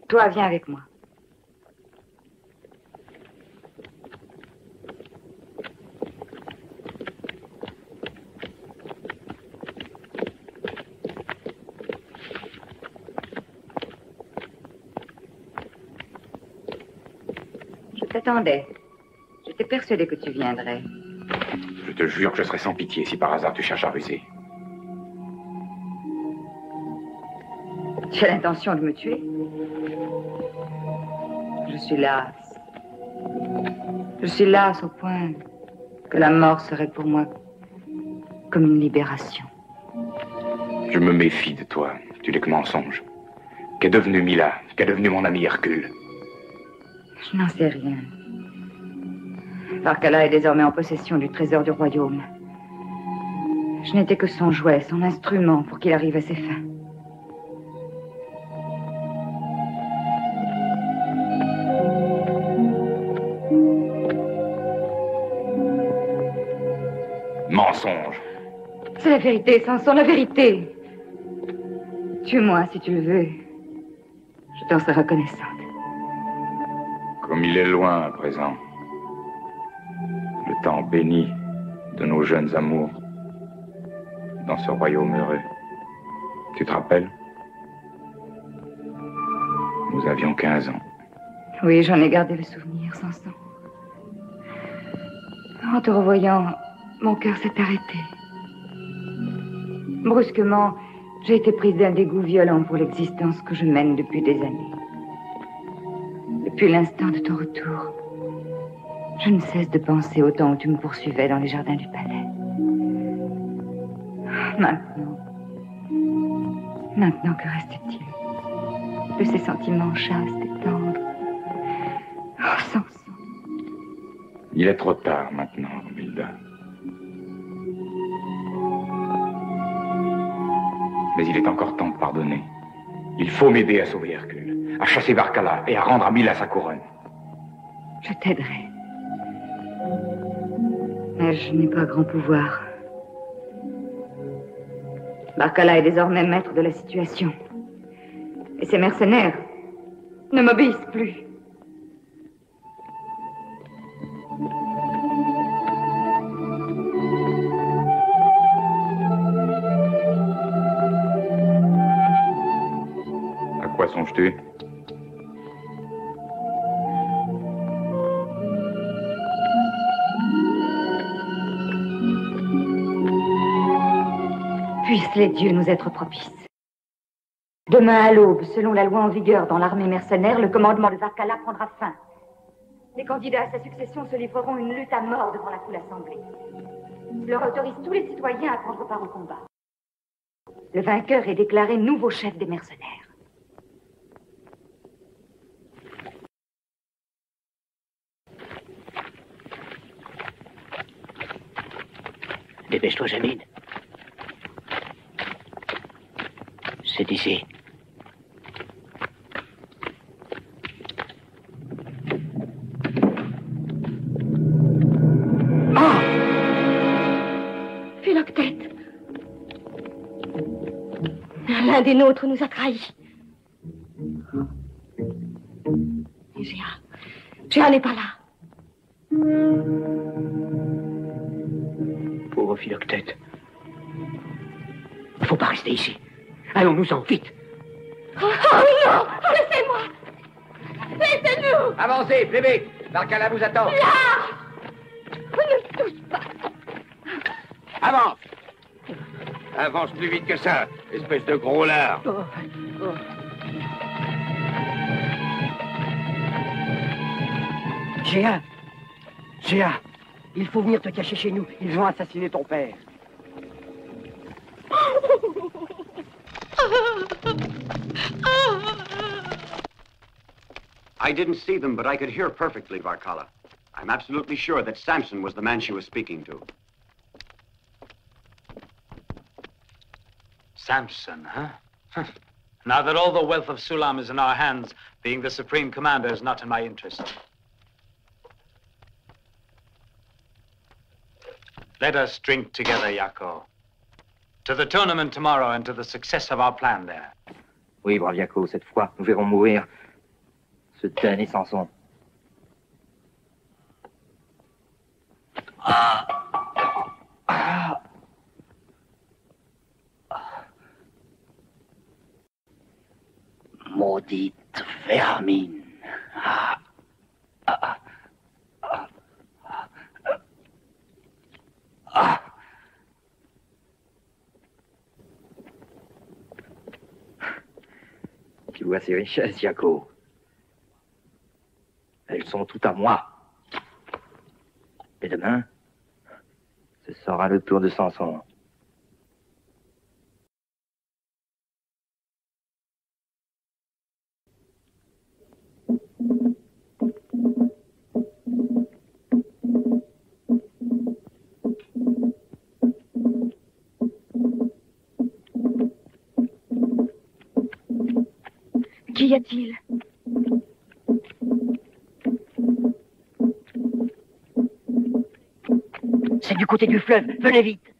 Toi, viens avec moi. Je t'attendais. J'étais persuadée que tu viendrais. Je te jure que je serai sans pitié si par hasard tu cherches à ruser. Tu as l'intention de me tuer? Je suis lasse. Je suis lasse au point que la mort serait pour moi comme une libération. Je me méfie de toi. Tu n'es que mensonge. Qu'est devenu Mila? Qu'est devenu mon ami Hercule? Je n'en sais rien. Varkalla est désormais en possession du trésor du royaume. Je n'étais que son jouet, son instrument pour qu'il arrive à ses fins. Mensonge. C'est la vérité, Samson, la vérité. Tue-moi si tu le veux. Je t'en serai reconnaissante. Comme il est loin à présent. Le temps béni de nos jeunes amours dans ce royaume heureux. Tu te rappelles? Nous avions 15 ans. Oui, j'en ai gardé le souvenir, Samson. En te revoyant, mon cœur s'est arrêté. Brusquement, j'ai été prise d'un dégoût violent pour l'existence que je mène depuis des années. Depuis l'instant de ton retour, je ne cesse de penser au temps où tu me poursuivais dans les jardins du palais. Maintenant, que reste-t-il de ces sentiments chastes et tendres? Oh, Samson. Il est trop tard maintenant, Romilda. Mais il est encore temps de pardonner. Il faut m'aider à sauver Hercule, à chasser Barcala et à rendre à Mila sa couronne. Je t'aiderai. Mais je n'ai pas grand pouvoir. Barcala est désormais maître de la situation. Et ses mercenaires ne m'obéissent plus. À quoi songes-tu? Puissent les dieux nous être propices. Demain à l'aube, selon la loi en vigueur dans l'armée mercenaire, le commandement de Barcala prendra fin. Les candidats à sa succession se livreront une lutte à mort devant la foule assemblée. Je leur autorise tous les citoyens à prendre part au combat. Le vainqueur est déclaré nouveau chef des mercenaires. Dépêche-toi, Jamine. C'est ici. Philoctète. L'un des nôtres nous a trahis. Et Géa n'est pas là. Pauvre Philoctète. Faut pas rester ici. Allons-nous-en, vite. Oh non! Laissez-moi! Laissez-nous! Avancez, plébé! Barcala vous attend. Là! Ne touche pas! Avance! Avance plus vite que ça, espèce de gros lard. Géa, il faut venir te cacher chez nous. Ils ont assassiné ton père. I didn't see them, but I could hear perfectly, Barcala. I'm absolutely sure that Samson was the man she was speaking to. Samson, huh? Now that all the wealth of Sulam is in our hands, being the supreme commander is not in my interest. Let us drink together, Yako. To the tournament tomorrow and to the success of our plan there. Oui, brave Yako, cette fois, nous verrons mourir ce damné Samson. Maudite vermine. Tu vois ces richesses, Yako? Elles sont toutes à moi. Et demain, ce sera le tour de Samson. Qu'y a-t-il? C'est du côté du fleuve. Venez vite.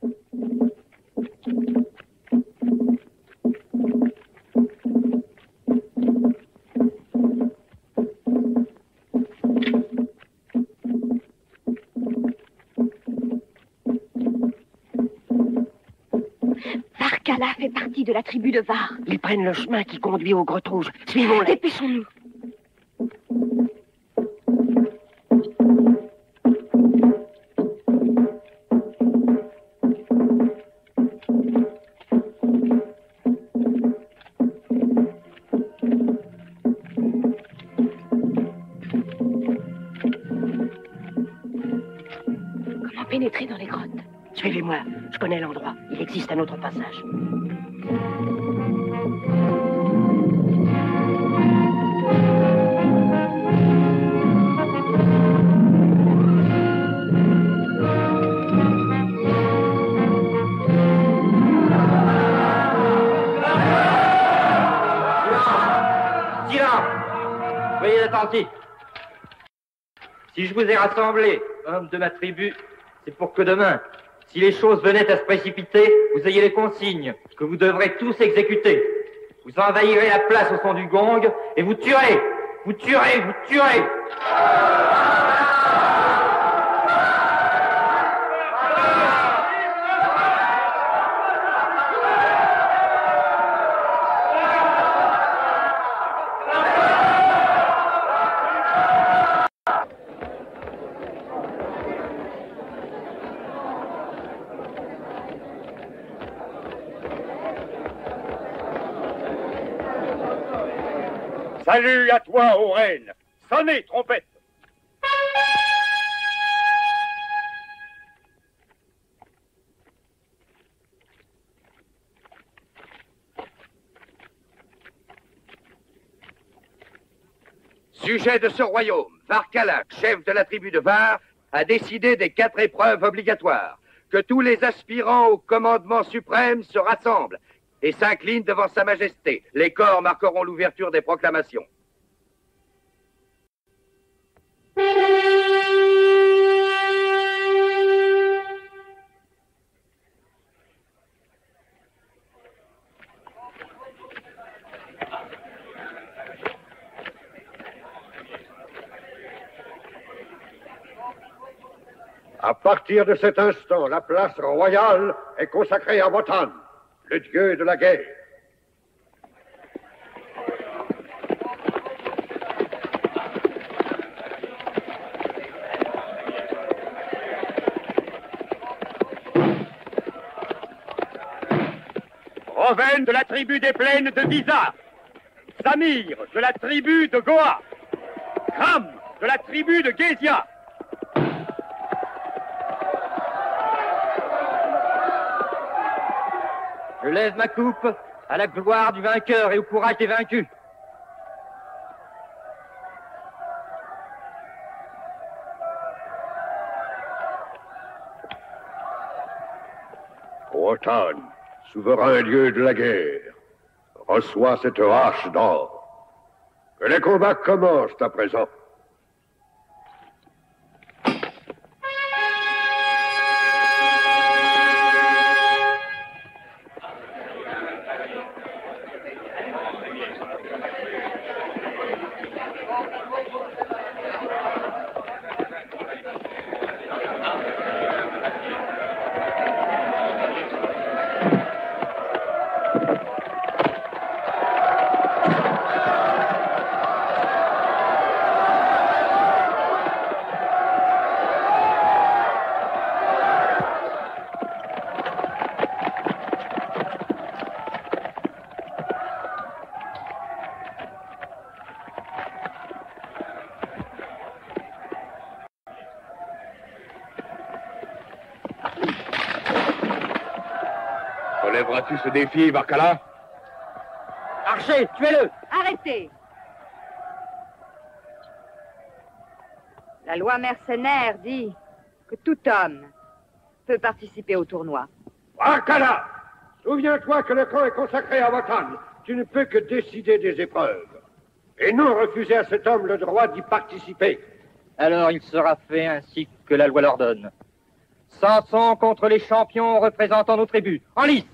Barcala. Barcala fait partie de la tribu de Var. Ils prennent le chemin qui conduit aux grottes rouges. Suivons-les. Dépêchons-nous. Comment pénétrer dans les grottes? Suivez-moi, je connais l'endroit. Il existe un autre passage. Silence! Soyez attentifs. Si je vous ai rassemblés, hommes de ma tribu, c'est pour que demain, si les choses venaient à se précipiter, vous ayez les consignes que vous devrez tous exécuter. Vous envahirez la place au son du gong et vous tuerez. Vous tuerez, vous tuerez. Salut à toi, ô reine. Sonnez, trompette. Sujet de ce royaume, Varcala, chef de la tribu de Var, a décidé des 4 épreuves obligatoires. Que tous les aspirants au commandement suprême se rassemblent et s'inclinent devant sa majesté. Les corps marqueront l'ouverture des proclamations. À partir de cet instant, la place royale est consacrée à Wotan, le dieu de la guerre. Roven de la tribu des plaines de Disa, Samir de la tribu de Goa, Ram de la tribu de Gézia. Je lève ma coupe à la gloire du vainqueur et au courage des vaincus. Wotan, souverain dieu de la guerre, reçois cette hache d'or. Que les combats commencent à présent. Relèveras-tu ce défi, Varcala? Archer, tuez-le! Arrêtez! La loi mercenaire dit que tout homme peut participer au tournoi. Varcala! Souviens-toi que le camp est consacré à Wotan. Tu ne peux que décider des épreuves. Et non refuser à cet homme le droit d'y participer. Alors il sera fait ainsi que la loi l'ordonne. Samson contre les champions représentant nos tribus. En lice!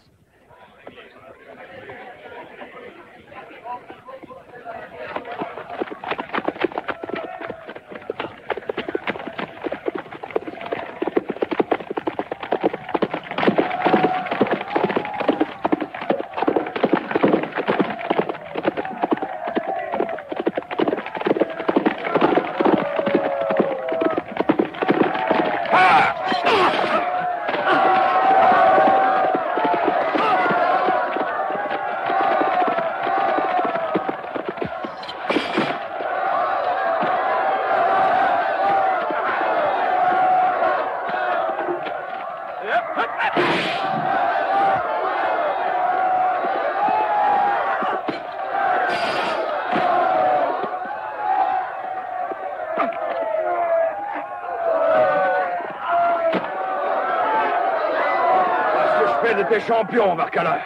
t'es champion, Barcala.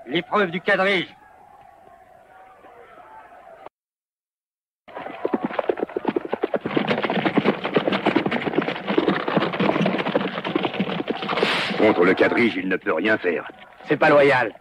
L'épreuve du quadrige. Contre le quadrige, il ne peut rien faire. C'est pas loyal.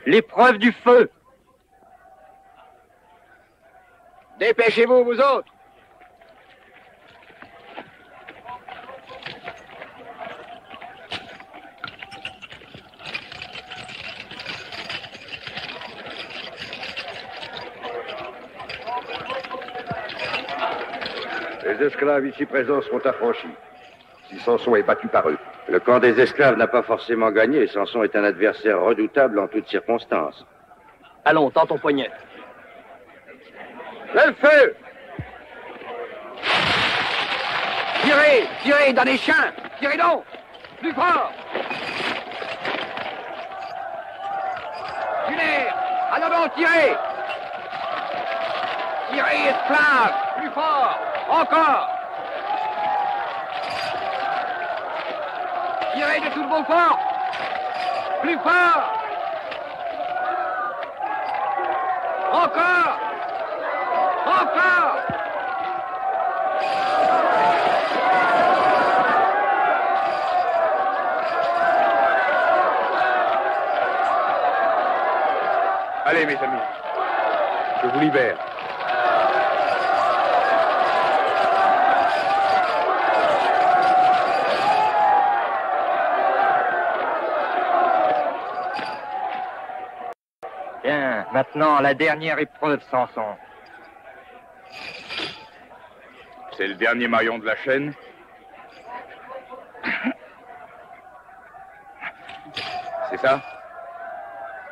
L'épreuve du feu. Dépêchez-vous, vous autres. Les esclaves ici présents seront affranchis, si Samson est battu par eux. Le camp des esclaves n'a pas forcément gagné. Samson est un adversaire redoutable en toutes circonstances. Allons, tends ton poignet. Le feu! Tirez, tirez dans les chiens. Tirez donc. Plus fort. Tuner, en avant, tirez. Tirez, esclaves. Plus fort. Encore. Tirez de toutes vos forces. Plus fort. Encore. Encore. Allez, mes amis, je vous libère. Bien, maintenant la dernière épreuve, Samson. C'est le dernier maillon de la chaîne. C'est ça?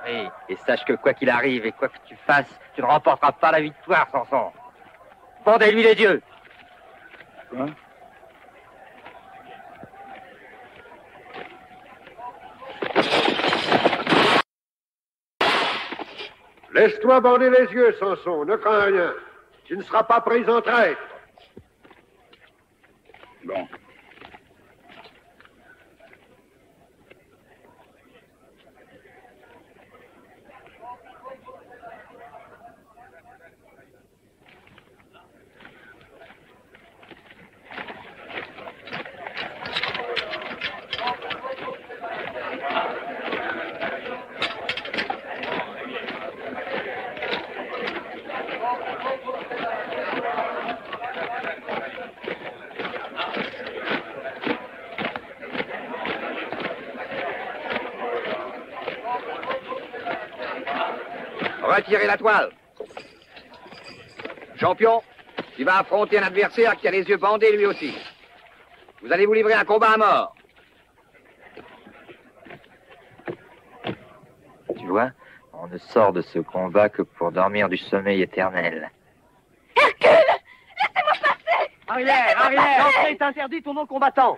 Oui, et sache que quoi qu'il arrive et quoi que tu fasses, tu ne remporteras pas la victoire, Samson. Pendez-lui les yeux. Quoi? Laisse-toi bander les yeux, Samson, ne crains rien. Tu ne seras pas pris en traître. Bon. Retirez la toile. Champion, tu vas affronter un adversaire qui a les yeux bandés lui aussi. Vous allez vous livrer un combat à mort. Tu vois, on ne sort de ce combat que pour dormir du sommeil éternel. Hercule! Laissez-moi passer! Arrière, arrière! L'entrée est interdite aux non-combattants.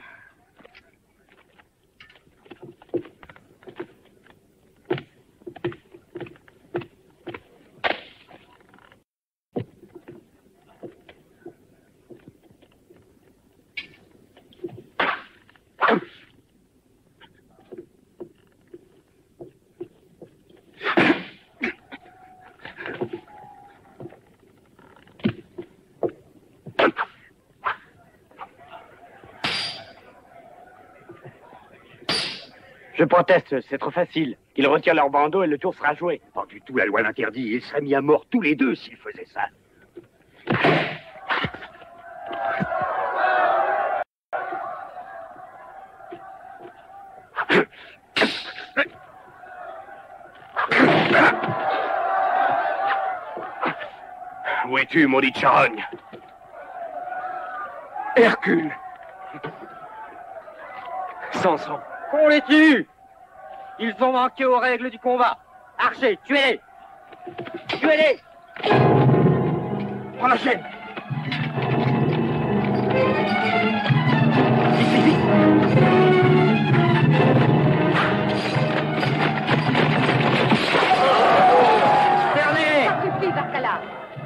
Je proteste, c'est trop facile. Ils retirent leur bandeau et le tour sera joué. Pas du tout, la loi l'interdit. Ils seraient mis à mort tous les deux s'ils faisaient ça. Où es-tu, maudit charogne? Hercule! Samson! Qu'on les tue! Ils ont manqué aux règles du combat. Archer, tuez-les! Tuez-les! Prends la chaîne!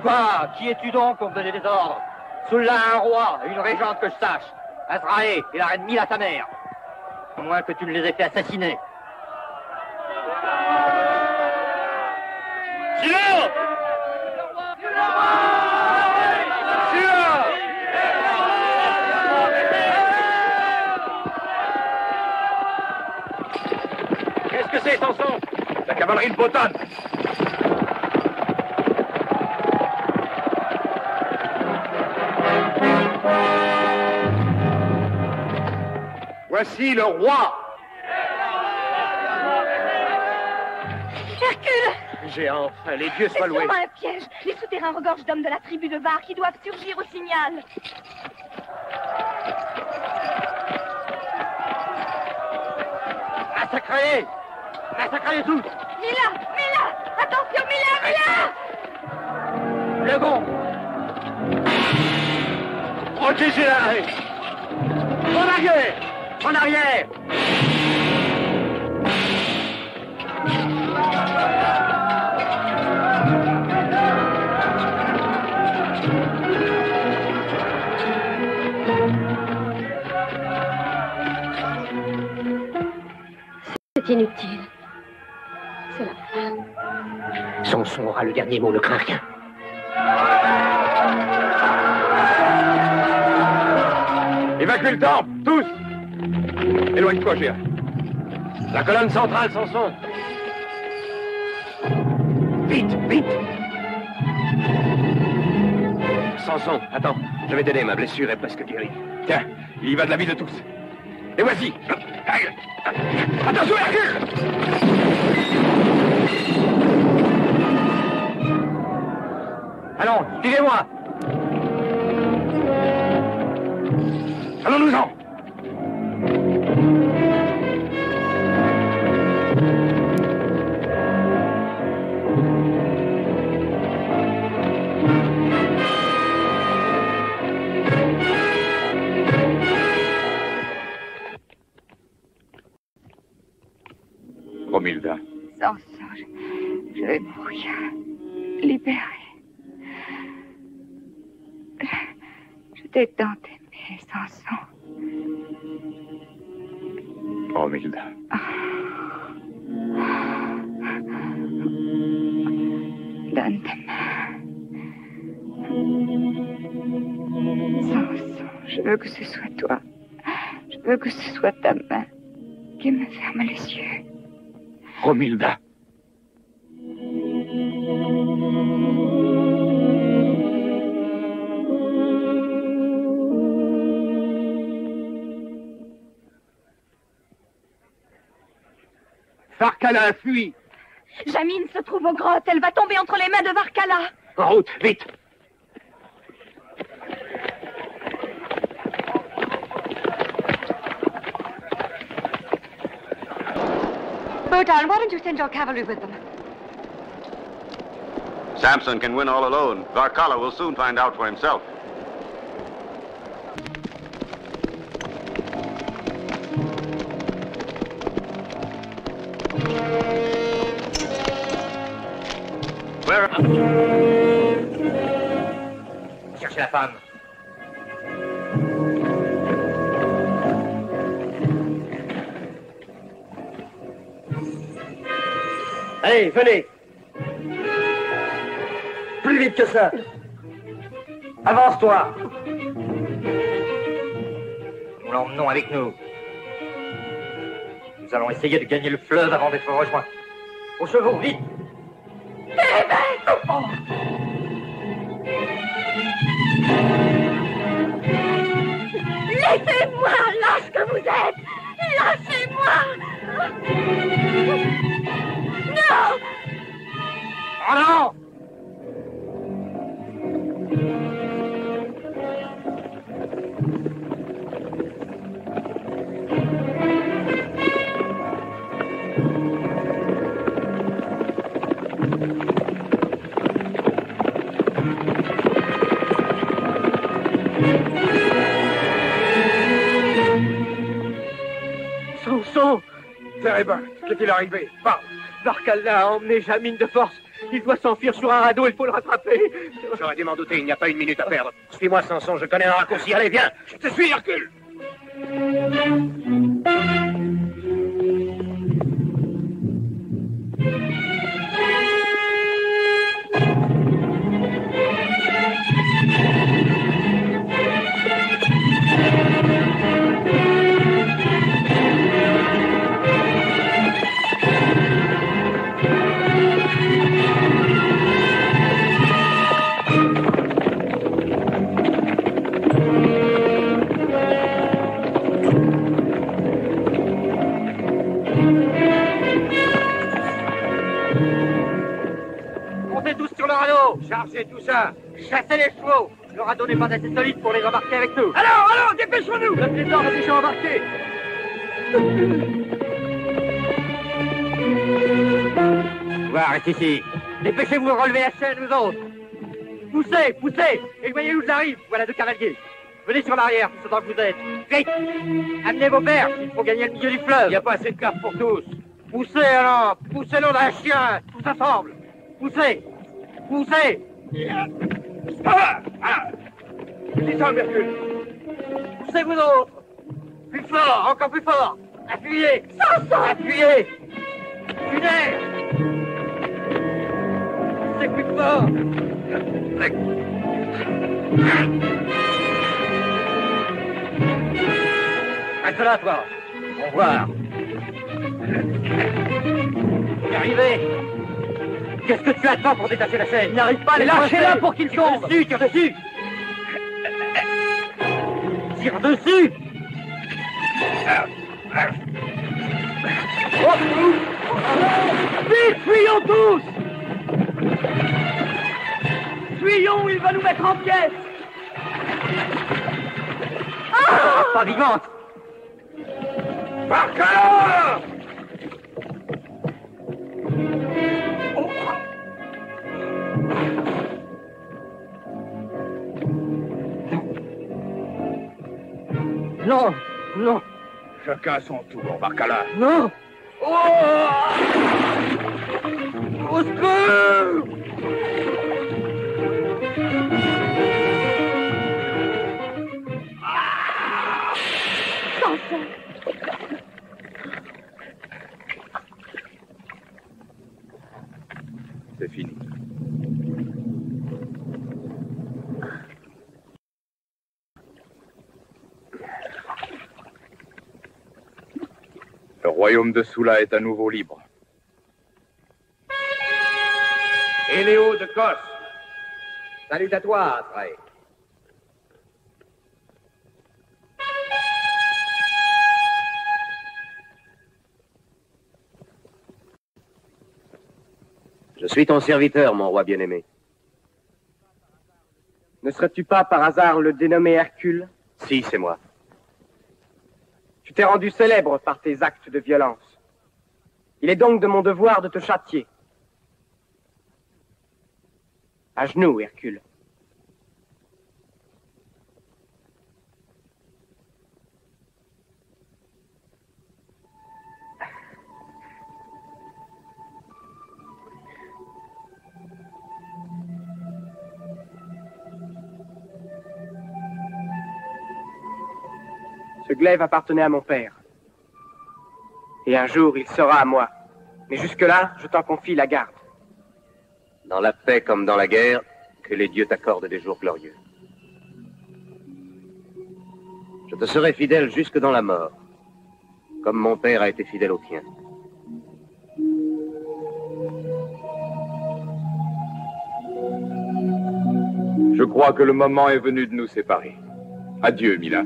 Quoi? Qui es-tu donc pour me donner des ordres? Sulla a un roi et une régente que je sache. Azraé et la reine Mila ta mère. À moins que tu ne les aies fait assassiner. Silence! Qu'est-ce que c'est, Samson? La cavalerie de Botan. Voici le roi. Hercule! J'ai enfin, les dieux soient C'est loués. sûrement un piège. Les souterrains regorgent d'hommes de la tribu de Var qui doivent surgir au signal. Massacrez-les! Massacrez-les tous! Mila! Mila! Attention, Mila! Mila! Le gond! Protégez la reine! En arrière! En arrière! C'est inutile. C'est la fin. Samson aura le dernier mot, ne crains rien. Évacue le temple, tous! Éloigne-toi, Géa. La colonne centrale, Samson. Vite, vite! Samson, attends. Je vais t'aider, ma blessure est presque guérie. Tiens, il y va de la vie de tous. Et voici! Attention, Hercule! Allons, suivez-moi! Allons-nous-en! Romilda. Samson, je vais mourir. Libérée. Je t'ai tant aimé, Samson. Romilda. Donne ta main. Samson, je veux que ce soit toi. Je veux que ce soit ta main qui me ferme les yeux. Romilda. Varkala a fui. Jamine se trouve aux grottes. Elle va tomber entre les mains de Varkala. En route, vite. Bertan, why don't you send your cavalry with them? Samson can win all alone. Varkala will soon find out for himself. Where? Cherchez la femme. Allez, venez. Plus vite que ça. Avance-toi. Nous l'emmenons avec nous. Nous allons essayer de gagner le fleuve avant d'être rejoints. Aux chevaux, vite. Oh. Laissez-moi, lâche que vous êtes. Lâchez-moi. Non. Oh non. Samson! Terebin, qu'est-il arrivé? Parle! Varkala a emmené Jamine de force. Il doit s'enfuir sur un radeau, il faut le rattraper. J'aurais dû m'en douter, il n'y a pas une minute à perdre. Suis-moi, Samson, je connais un raccourci. Allez, viens! Je te suis, Hercule! Montez tous sur le radeau. Chargez tout ça. Chassez les chevaux. Le radeau n'est pas assez solide pour les embarquer avec nous. Alors, dépêchons-nous. Le trésor est déjà embarqué. Voir, est ici. Dépêchez-vous de relever la chaîne, vous autres. Poussez, poussez. Éloignez où j'arrive. Voilà deux cavaliers. Venez sur l'arrière, tout ce temps que vous êtes. Vite. Amenez vos pères. Il faut gagner le milieu du fleuve. Il n'y a pas assez de place pour tous. Poussez alors. Poussez-le d'un chien. Tous ensemble. Poussez. Poussez. Descends, Hercule. Poussez vous autres. Plus fort, encore plus fort. Appuyez. Appuyez. Punaise. Poussez plus fort. Reste là, toi. Au revoir. Y arrivez. Qu'est-ce que tu attends pour détacher la chaîne? Il n'arrive pas à les lâchez-la pour qu'il tombe. Tire dessus. Tire dessus. Vite, fuyons tous. Fuyons, il va nous mettre en pièces. Pas vivante. Varkala! Non, non. Chacun à son tour, Varkala. Non. Oh! Au secours! C'est fini. Le royaume de Sula est à nouveau libre. Et Léo de Kos. Salut à toi, Azraël. Je suis ton serviteur, mon roi bien-aimé. Ne serais-tu pas par hasard le dénommé Hercule? Si, c'est moi. Tu t'es rendu célèbre par tes actes de violence. Il est donc de mon devoir de te châtier. À genoux, Hercule. Ce glaive appartenait à mon père. Et un jour, il sera à moi. Mais jusque-là, je t'en confie la garde. Dans la paix comme dans la guerre, que les dieux t'accordent des jours glorieux. Je te serai fidèle jusque dans la mort, comme mon père a été fidèle au tien. Je crois que le moment est venu de nous séparer. Adieu, Mila.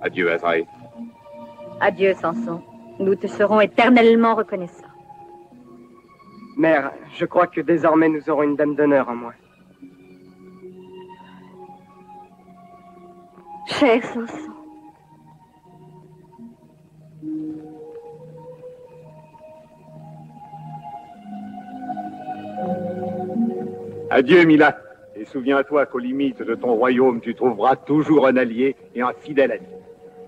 Adieu, Azraï. Adieu, Samson. Nous te serons éternellement reconnaissants. Mère, je crois que désormais nous aurons une dame d'honneur en moins. Cher Samson. Adieu, Mila. Et souviens-toi qu'aux limites de ton royaume, tu trouveras toujours un allié et un fidèle ami.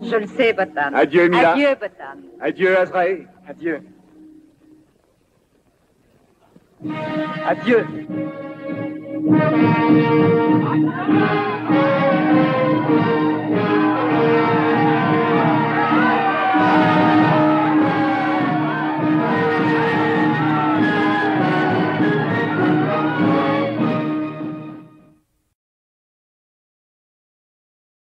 Je le sais, Botan. Adieu, Mila. Adieu, Botan. Adieu, Azraï. Adieu. Adieu.